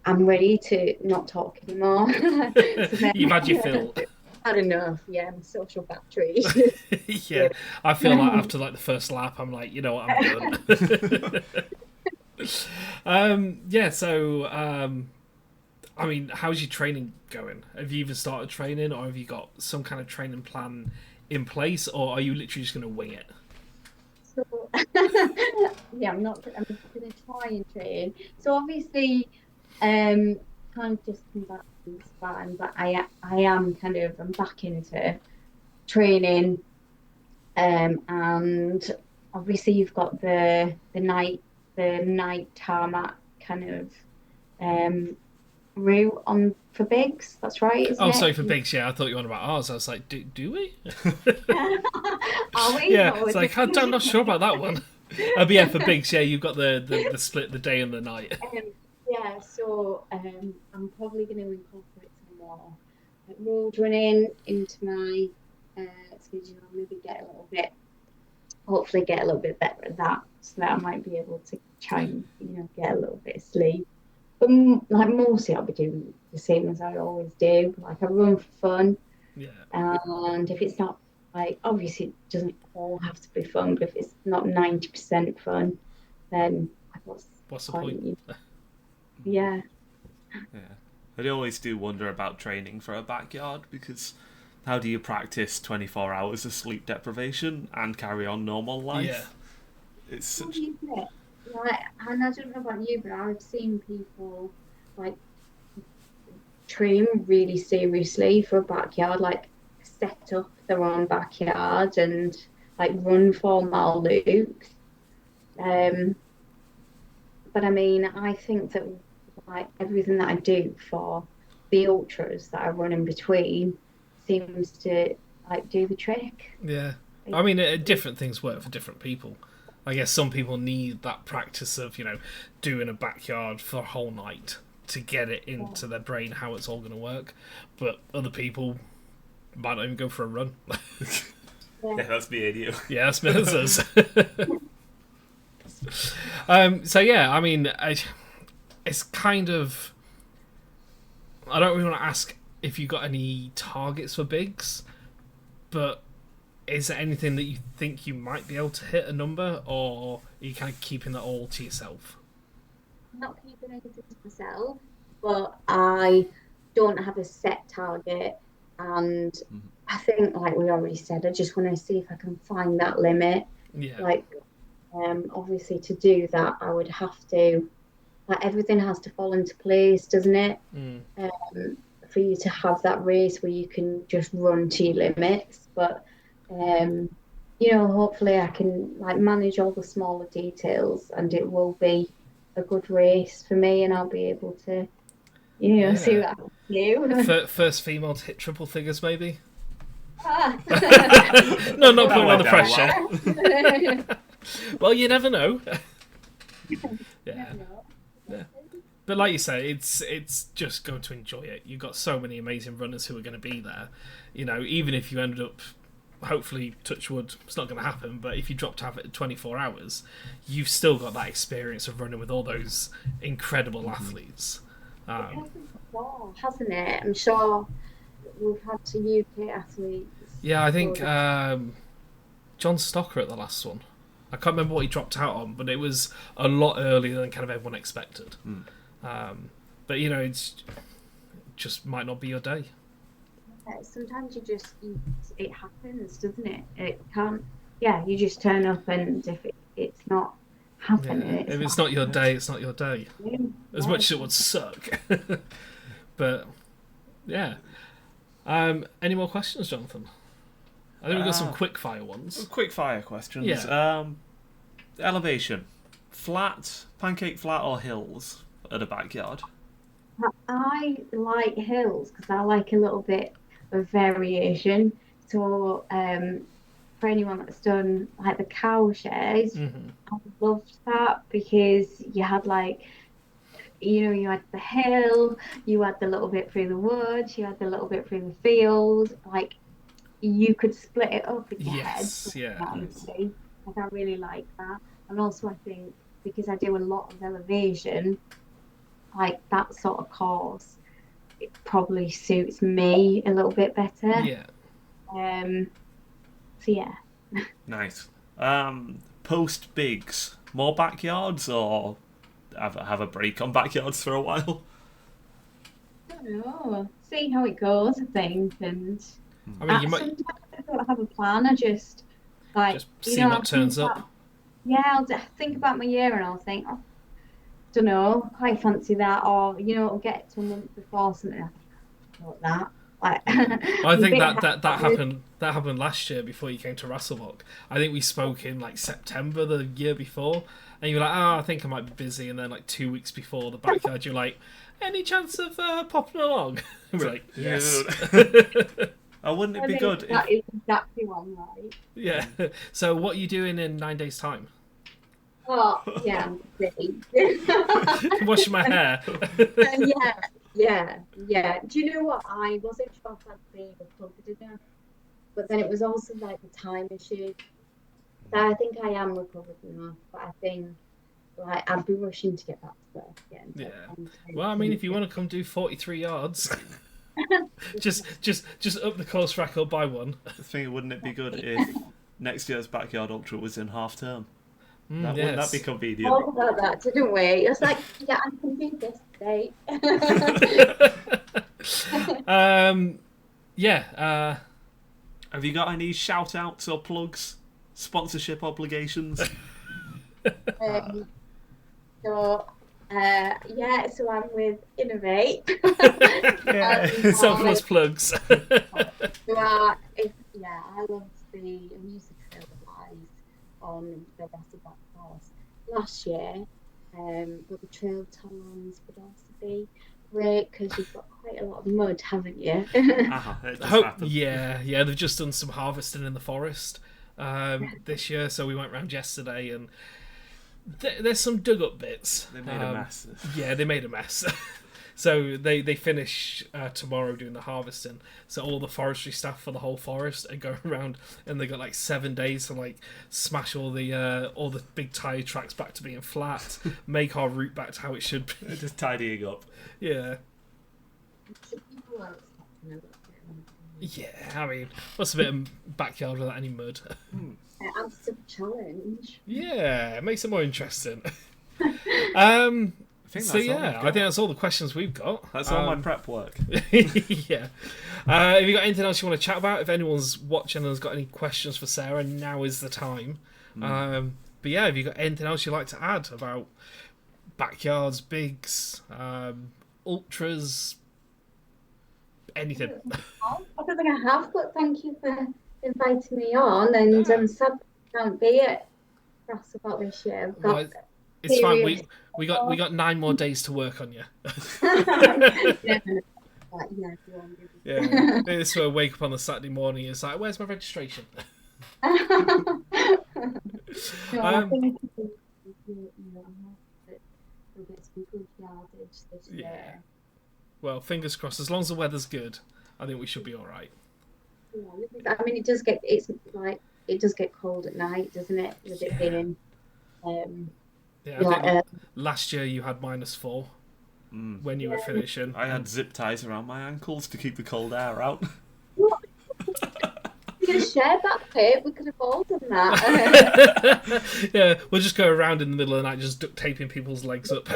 I'm ready to not talk anymore. You've had your fill. Had enough, yeah. I'm social battery. Yeah, I feel like after like the first lap, I'm like, you know what, I'm done. Yeah. So, I mean, how's your training going? Have you even started training, or have you got some kind of training plan in place, or are you literally just going to wing it? So, yeah, I'm going to try and train. So obviously, kind of just come back from Spartan, but I am I'm back into training, and obviously you've got the night tarmac kind of route on for bigs. That's right, isn't it? Sorry, for bigs. Yeah, I thought you were on about ours. I was like, do we? Are we? Yeah, it's like I'm not sure about that one. But yeah, for bigs, yeah, you've got the split, the day and the night. Yeah, so I'm probably going to incorporate some more road running into my schedule. Maybe hopefully get a little bit better at that, so that I might be able to try and get a little bit of sleep. But like mostly I'll be doing the same as I always do. Like I run for fun. Yeah. And if it's not, like, obviously it doesn't all have to be fun, but if it's not 90% fun, then what's the point? Yeah. I always do wonder about training for a backyard, because how do you practice 24 hours of sleep deprivation and carry on normal life? Yeah. It's such... Like, and I don't know about you, but I've seen people like train really seriously for a backyard, like set up their own backyard and like run 4-mile loops. But I mean, I think that like everything that I do for the ultras that I run in between seems to like do the trick. Yeah, I mean, different things work for different people. I guess some people need that practice of, doing a backyard for a whole night to get it into their brain how it's all going to work. But other people might not even go for a run. Yeah, that's me and you. Yeah, that's us. So yeah, I mean, it's kind of... I don't really want to ask if you got any targets for bigs, but... is there anything that you think you might be able to hit a number, or are you kind of keeping that all to yourself? I'm not keeping anything to myself, but I don't have a set target, and I think, like we already said, I just want to see if I can find that limit. Yeah. Like, obviously to do that, I would have to, like, everything has to fall into place, doesn't it? For you to have that race where you can just run to your limits, but hopefully I can like manage all the smaller details, and it will be a good race for me, and I'll be able to, see what I can do. First female to hit triple figures, maybe? No, not putting on the pressure. Well, you never know. Yeah. But like you say, it's just going to enjoy it. You've got so many amazing runners who are going to be there. Even if you ended up hopefully, touch wood, it's not going to happen, but if you drop to have it at 24 hours, you've still got that experience of running with all those incredible athletes. It hasn't before, hasn't it? I'm sure we've had some UK athletes. Yeah, I think John Stocker at the last one. I can't remember what he dropped out on, but it was a lot earlier than kind of everyone expected. But, you know, it just might not be your day. Sometimes it happens, doesn't it? It can't. Yeah, you just turn up, and if it's not happening, if it's not your day, it's not your day. Yeah. As much as it would suck. But yeah. Any more questions, Jonathan? I think we've got some quick fire ones. Quick fire questions. Yeah. Elevation. Flat, pancake flat, or hills at a backyard? I like hills because I like a little bit of variation. So for anyone that's done like the cowshed, I loved that because you had like, you know, you had the hill, you had the little bit through the woods, you had the little bit through the field. Like you could split it up in your head. Yeah. Like I really like that. And also I think because I do a lot of elevation, like that sort of course, it probably suits me a little bit better. Yeah. So yeah. Nice. Post bigs, more backyards or have a break on backyards for a while? I don't know. See how it goes, I think. And I mean, sometimes I don't have a plan. I just like see what turns up. Yeah, I'll think about my year and I'll think, oh, don't know, quite fancy that, or you know, it'll get to a month before something. Like that. Like, I think that happened. That happened last year before you came to Rasselbock. I think we spoke in like September the year before, and you were like, "Oh, I think I might be busy." And then like 2 weeks before the backyard, you're like, "Any chance of popping along?" And we're like, "Yes." Wouldn't it be good? That is exactly one, right? Yeah. So, what are you doing in 9 days' time? Oh, yeah, I'm busy. Washing my hair. Yeah. Do you know what? I wasn't sure if I'd be recovered enough, but then it was also like the time issue. So I think I am recovered enough, but I think like I'd be rushing to get back to work again. Yeah. Well, I mean, if you want to come do 43 yards, just up the course record by one. I think wouldn't it be good if next year's backyard ultra was in half term? Wouldn't that be convenient? Talk about that, didn't we? It was like, yeah, I can do this today. Have you got any shout outs or plugs? Sponsorship obligations? So I'm with Innovate. Selfless plugs. I loved the music trail live on the Rasselbock course last year, but the trail times would also be great because you've got quite a lot of mud, haven't you? Yeah, they've just done some harvesting in the forest this year, so we went round yesterday and there's some dug up bits. They made a mess. Yeah, they made a mess. So they finish tomorrow doing the harvesting. So all the forestry staff for the whole forest are going around, and they got like 7 days to like smash all the big tire tracks back to being flat, make our route back to how it should be. Just tidying up. Yeah. Yeah, I mean, what's a bit of backyard without any mud? Adds to the challenge. Yeah, it makes it more interesting. I think that's all the questions we've got. That's all my prep work. Yeah. Have you got anything else you want to chat about? If anyone's watching and has got any questions for Sarah, now is the time. But yeah, have you got anything else you'd like to add about backyards, bigs, ultras, anything? I don't think I have, but thank you for inviting me on. And I'm sad I can't be at Rasselbock this year. It's fine. We got 9 more days to work on you. Yeah. This will wake up on the Saturday morning. It's like, where's my registration? I think we'll get some good yardage this year. Well, fingers crossed. As long as the weather's good, I think we should be all right. Yeah, I mean, it does get cold at night, doesn't it? With it being Yeah, I like think last year you had -4 when you were yeah. finishing. I had zip ties around my ankles to keep the cold air out. What? We could have shared that pit. We could have all done that. Yeah, we'll just go around in the middle of the night just duct taping people's legs up.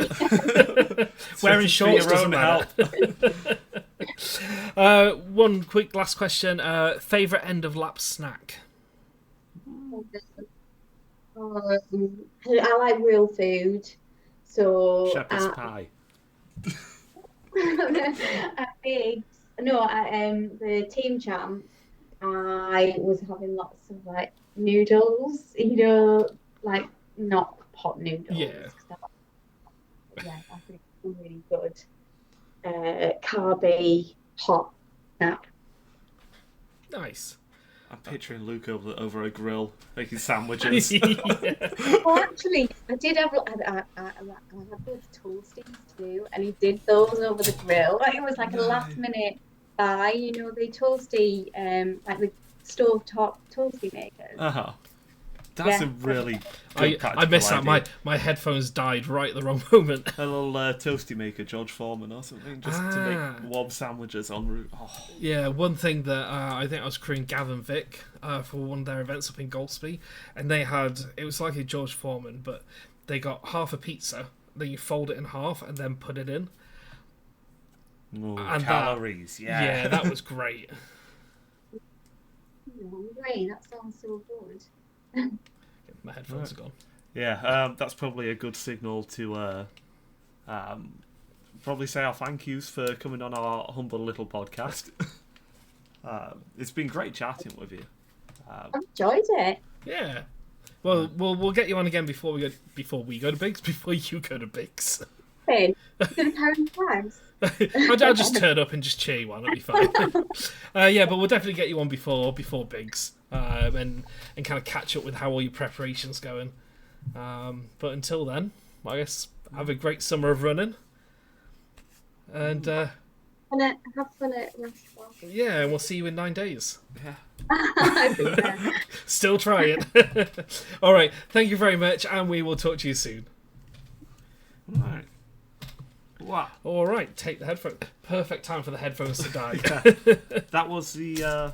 Wearing For shorts your doesn't own matter. One quick last question. Favourite end of lap snack? I like real food, so Shepherd's pie. at Biggs, no, at the team champs, I was having lots of like noodles, like not pot noodles. Yeah. 'Cause yeah, I think it's really good. Carby hot snap. Nice. I'm picturing Luke over a grill making sandwiches. Yeah. Well, actually, I did have I had those toasties too, and he did those over the grill. Like, it was like a last minute buy, the toasty, like the stovetop toasty makers. Uh-huh. That's Yeah. a really good I missed that. idea. My headphones died right at the wrong moment. A little toasty maker, George Foreman or something, just to make warm sandwiches en route. Oh. Yeah, one thing that I think I was crewing Gav and Vic for one of their events up in Golspie, and it was like a George Foreman, but they got half a pizza, then you fold it in half and then put it in. Ooh, And calories, Yeah, that was great. Great, that sounds so good. My headphones are gone. Yeah, that's probably a good signal to probably say our thank yous for coming on our humble little podcast. It's been great chatting with you. I enjoyed it. Yeah. Well, we'll get you on again before you go to Biggs. Finn, you gonna carry my bags? I'll just turn up and just cheer you on. It'll be fine. Yeah, but we'll definitely get you on before Biggs, and kind of catch up with how all your preparations going. But until then, I guess have a great summer of running, and Have fun at Rasselbock. yeah, and we'll see you in 9 days. Yeah. I'll be there. Still trying. All right, thank you very much, and we will talk to you soon. Right. Wow. All right, take the headphones. Perfect time for the headphones to die. That was the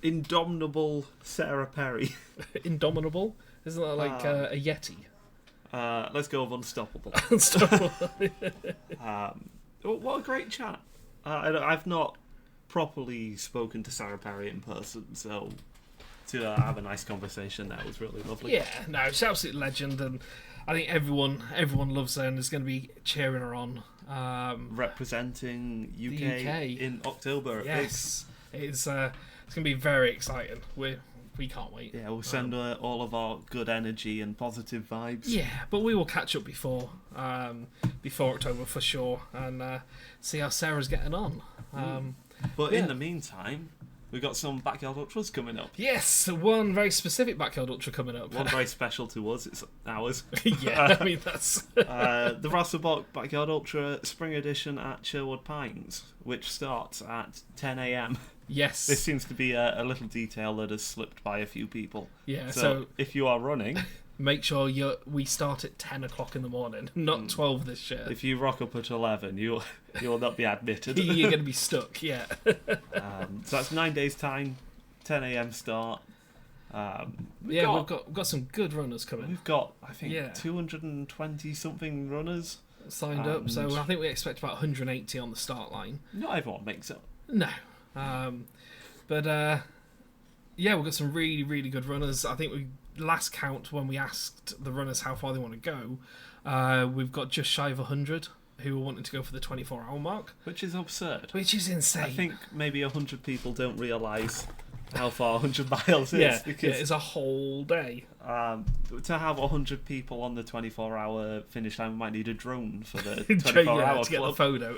indomitable Sarah Perry. Indomitable? Isn't that like a Yeti? Let's go with unstoppable. Unstoppable. What a great chat. I've not properly spoken to Sarah Perry in person, so to have a nice conversation there was really lovely. Yeah, no, she's an absolute legend, and I think everyone loves her and is going to be cheering her on. Representing UK, the UK in October. Yes, it's going to be very exciting. We can't wait. Yeah, we'll send her all of our good energy and positive vibes. Yeah, but we will catch up before October for sure, and see how Sarah's getting on. But yeah. in the meantime, we've got some Backyard Ultras coming up. Yes, one very specific Backyard Ultra coming up. One very special to us, it's ours. Yeah, I mean, that's... The Rasselbock Backyard Ultra Spring Edition at Sherwood Pines, which starts at 10 a.m. Yes. This seems to be a little detail that has slipped by a few people. Yeah, So if you are running... Make sure we start at 10 o'clock in the morning, not 12 this year. If you rock up at 11, you will not be admitted. You're going to be stuck, yeah. So that's 9 days' time, 10 a.m. start. We've got some good runners coming. We've got, I think, 220-something runners signed up, so I think we expect about 180 on the start line. Not everyone makes it. No. But we've got some really, really good runners. I think last count when we asked the runners how far they want to go, we've got just shy of 100 who are wanting to go for the 24-hour mark. Which is absurd. Which is insane. I think maybe 100 people don't realise how far 100 miles is. Yeah, because it's a whole day. To have 100 people on the 24-hour finish line, we might need a drone for the 24-hour to get the photo.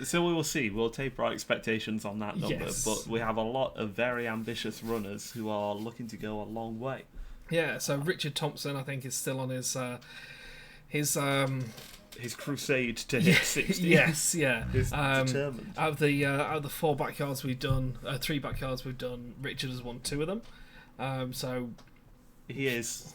So we will see. We'll taper our expectations on that number. Yes. But we have a lot of very ambitious runners who are looking to go a long way. Yeah, so Richard Thompson, I think, is still on his his crusade to hit 60. Yes, yeah. He's determined. Out of the 4 backyards we've done, 3 backyards we've done, Richard has won 2 of them. So he is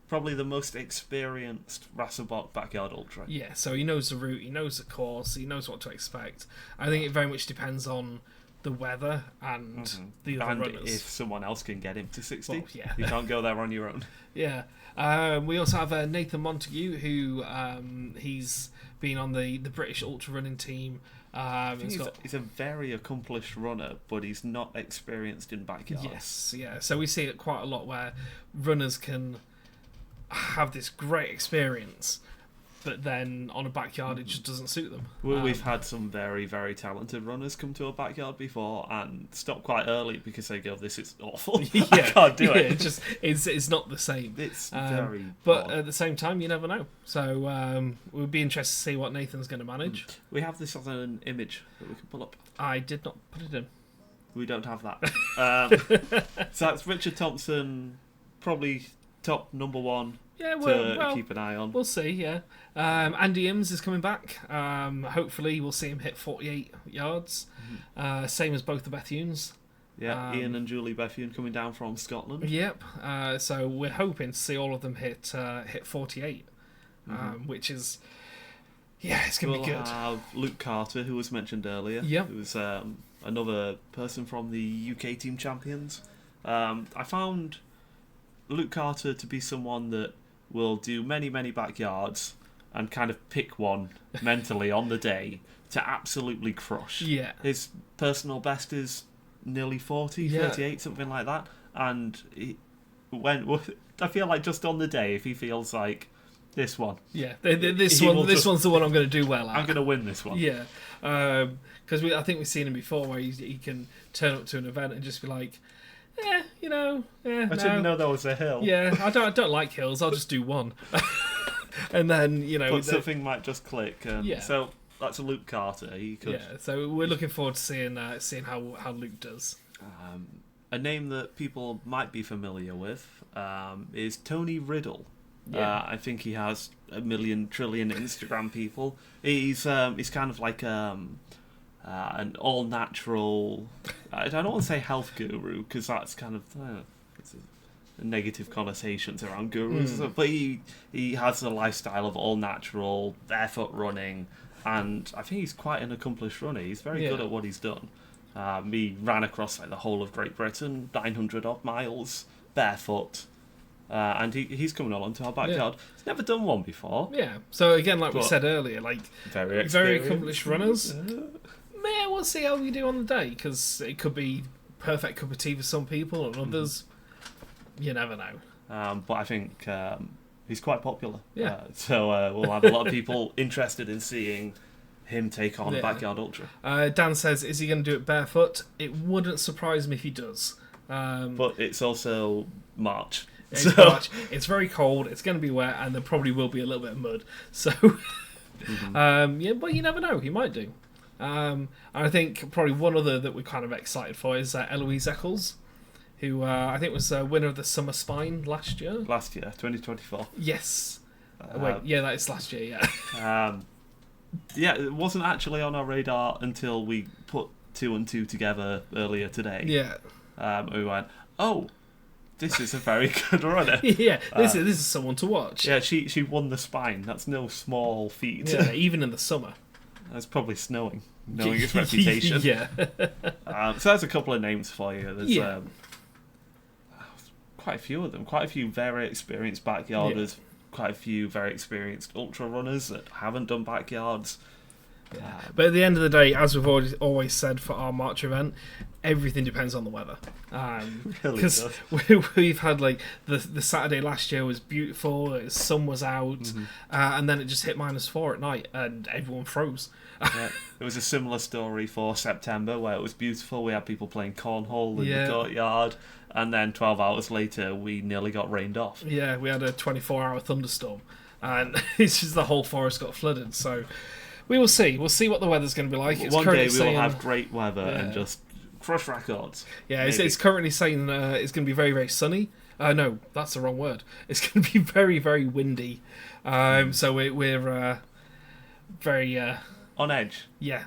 probably the most experienced Rasselbock backyard ultra. Yeah, so he knows the route, he knows the course, he knows what to expect. I think it very much depends on the weather and the other runners. If someone else can get him to 60. Well, yeah. You can't go there on your own. Yeah. We also have Nathan Montague, who he's been on the British ultra running team. He's a very accomplished runner, but he's not experienced in backyards. Yes, yeah. So we see it quite a lot where runners can have this great experience, but then on a backyard it just doesn't suit them. We've had some very, very talented runners come to a backyard before and stop quite early because they go, "This is awful. I can't do it." It's not the same. It's very but odd. at the same time, you never know. So we'll be interested to see what Nathan's going to manage. We have this as an image that we can pull up. I did not put it in. We don't have that. So that's Richard Thompson, probably top number 1 to keep an eye on. We'll see, yeah. Andy Ims is coming back. Hopefully we'll see him hit 48 yards. Same as both the Bethunes. Yeah, Ian and Julie Bethune coming down from Scotland. Yep. So we're hoping to see all of them hit 48, which is... Yeah, it's going to be good. We'll have Luke Carter, who was mentioned earlier. Yep. Who was another person from the UK team champions. I found Luke Carter to be someone that will do many, many backyards and kind of pick one mentally on the day to absolutely crush. Yeah. His personal best is nearly 40, 38, something like that. And I feel like just on the day, if he feels like this one. Yeah, this one's the one I'm going to do well at. I'm going to win this one. Yeah. Because I think we've seen him before where he can turn up to an event and just be like, I didn't know there was a hill. Yeah, I don't like hills. I'll just do one, and then But something might just click. So that's a Luke Carter. He could. Yeah. So we're looking forward to seeing how Luke does. A name that people might be familiar with is Tony Riddle. Yeah. I think he has 1 million trillion Instagram people. He's kind of like an all-natural... I don't want to say health guru, because that's kind of... it's a negative connotations around gurus. But he has a lifestyle of all-natural, barefoot running, and I think he's quite an accomplished runner. He's very good at what he's done. He ran across the whole of Great Britain, 900-odd miles, barefoot. And he's coming along to our backyard. He's never done one before. Yeah. So again, like we said earlier, very accomplished runners. Yeah, we'll see how we do on the day, because it could be perfect cup of tea for some people, and others, you never know. But I think he's quite popular. Yeah. So we'll have a lot of people interested in seeing him take on a backyard ultra. Dan says, is he going to do it barefoot? It wouldn't surprise me if he does. But it's also March. March. It's very cold, it's going to be wet, and there probably will be a little bit of mud. So, but you never know, he might do. And I think probably one other that we're kind of excited for is Eloise Eccles, who I think was winner of the Summer Spine last year. 2024. Yes. That is last year, yeah. It wasn't actually on our radar until we put 2 and 2 together earlier today. Yeah. We went, oh, this is a very good runner. This is someone to watch. Yeah, she won the Spine. That's no small feat. Yeah, even in the summer. It's probably snowing, knowing its reputation. Yeah. So there's a couple of names for you. There's quite a few of them. Quite a few very experienced backyarders. Quite a few very experienced ultra runners that haven't done backyards. But at the end of the day, as we've always said for our March event, everything depends on the weather. Because we've had the Saturday last year was beautiful, the sun was out, and then it just hit -4 at night, and everyone froze. It was a similar story for September where it was beautiful. We had people playing cornhole in the courtyard, and then 12 hours later we nearly got rained off. Yeah, we had a 24-hour thunderstorm, and it's just the whole forest got flooded. So we will see. We'll see what the weather's going to be like. One day we will have great weather and just crush records. Yeah, it's currently saying it's going to be very, very sunny. No, that's the wrong word. It's going to be very, very windy. So we're very... On edge. Yeah.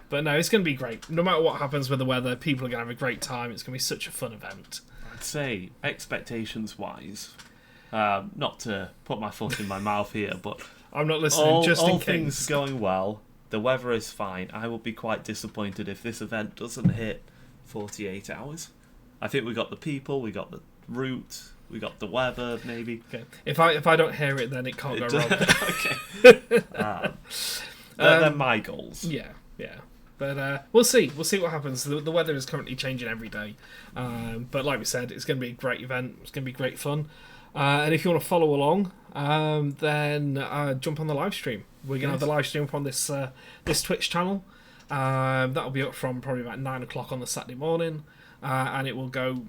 But no, it's going to be great. No matter what happens with the weather, people are going to have a great time. It's going to be such a fun event. I'd say, expectations-wise, not to put my foot in my mouth here, but... I'm not listening, just in all case. things going well, the weather is fine. I would be quite disappointed if this event doesn't hit 48 hours. I think we got the people, we got the route, we got the weather, maybe. Okay. If I don't hear it, then it can't go wrong. Okay. They're my goals. Yeah. But we'll see. We'll see what happens. The weather is currently changing every day. But like we said, it's going to be a great event. It's going to be great fun. And if you want to follow along, then jump on the live stream. We're going to have the live stream up on this Twitch channel. That'll be up from probably about 9 o'clock on the Saturday morning. And it will go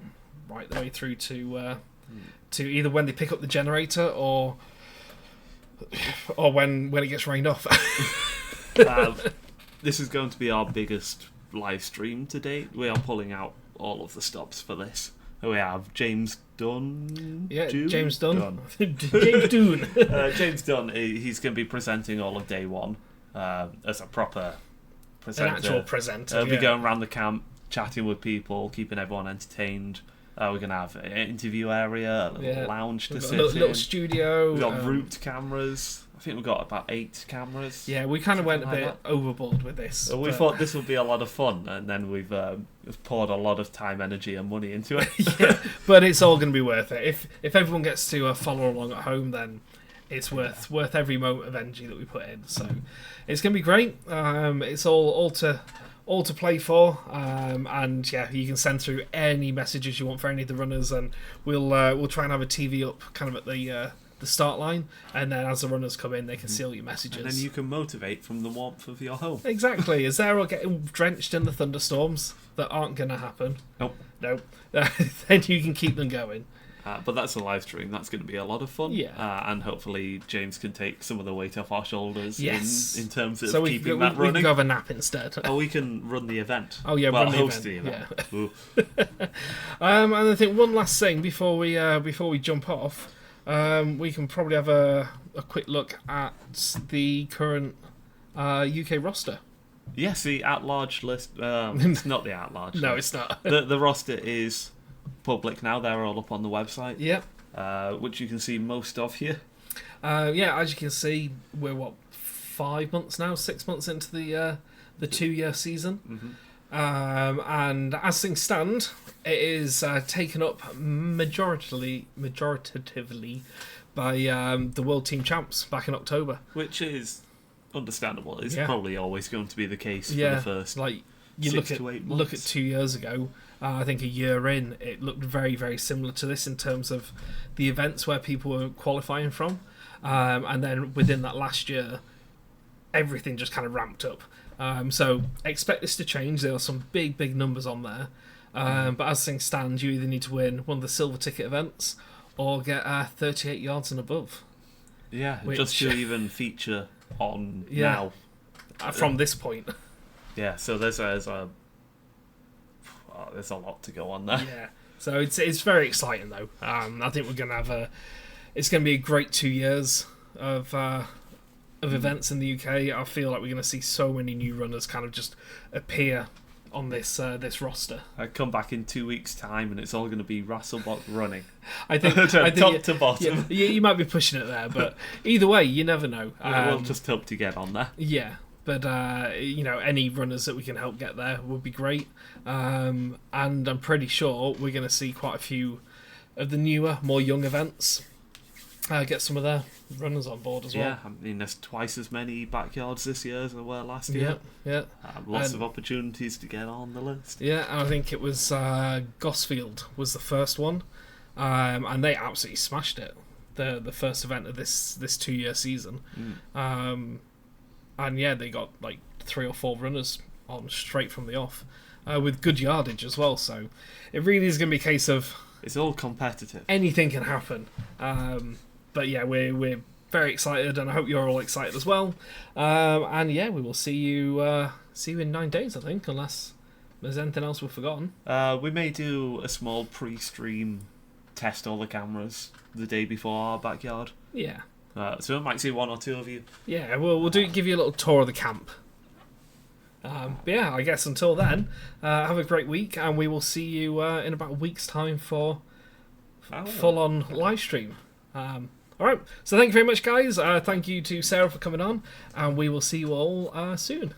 right the way through to either when they pick up the generator or when it gets rained off. This is going to be our biggest live stream to date. We are pulling out all of the stops for this. We have James Dunn. Yeah, Dune? James Dunn. James Dunn. James Dunn. He's going to be presenting all of day one as a proper presenter. An actual presenter. He'll be going around the camp, chatting with people, keeping everyone entertained. We're going to have an interview area, a little lounge to sit in. Little studio. We've got root cameras. I think we've got about 8 cameras. Yeah, we kind of went a bit overboard with this. So we thought this would be a lot of fun, and then we've poured a lot of time, energy, and money into it. Yeah, but it's all going to be worth it. If everyone gets to follow along at home, then it's worth every moment of energy that we put in. So it's going to be great. It's all to play for, and yeah, you can send through any messages you want for any of the runners, and we'll try and have a TV up kind of at the start line, and then as the runners come in, they can see all your messages. And then you can motivate from the warmth of your home. Exactly. As they're all getting drenched in the thunderstorms that aren't going to happen. Nope. Then you can keep them going. But that's a live stream. That's going to be a lot of fun. Yeah. And hopefully James can take some of the weight off our shoulders in terms of so keeping that running. We can have a nap instead. Or we can run the event. Oh yeah, well, run host the event. The event. Yeah. And I think one last thing before we jump off, we can probably have a quick look at the current UK roster. Yes, the at-large list. It's not the at-large No, list. it's not. The roster is public now. They're all up on the website. Yep. Which you can see most of here. Yeah, as you can see, we're 5 months now, 6 months into the 2-year season. Mm-hmm. And as things stand, it is taken up majoritatively by the World Team Champs back in October. Which is understandable. It's probably always going to be the case for the first you 6 to 8 months. Look at 2 years ago. I think a year in, it looked very, very similar to this in terms of the events where people were qualifying from. And then within that last year, everything just kind of ramped up. So expect this to change. There are some big, big numbers on there. But as things stand, you either need to win one of the silver ticket events or get 38 yards and above. Yeah, just to even feature on now. From this point. Yeah, so there's a lot to go on there. Yeah, so it's very exciting though. I think we're gonna have it's gonna be a great 2 years of events in the UK. I feel like we're gonna see so many new runners kind of just appear on this roster. I come back in 2 weeks' time and it's all going to be Rasselbock running. I think top to bottom. Yeah, you might be pushing it there, but either way, you never know. We'll just hope to get on there. Yeah, but any runners that we can help get there would be great. And I'm pretty sure we're going to see quite a few of the newer, more young events get some of their runners on board as well. Yeah, I mean, there's twice as many backyards this year as there were last year. Yeah. Lots of opportunities to get on the list. Yeah, and I think it was Gosfield was the first one, and they absolutely smashed it. The first event of this 2-year season. And yeah, they got like 3 or 4 runners on straight from the off, with good yardage as well. So it really is going to be a case of it's all competitive. Anything can happen. But yeah, we're very excited, and I hope you're all excited as well. And yeah, we will see you in 9 days, I think, unless there's anything else we've forgotten. We may do a small pre-stream test all the cameras the day before our backyard. Yeah. So I might see one or two of you. Yeah, we'll give you a little tour of the camp. But yeah, I guess until then, have a great week, and we will see you in about a week's time for full-on live stream. All right, so thank you very much, guys. Thank you to Sarah for coming on, and we will see you all soon.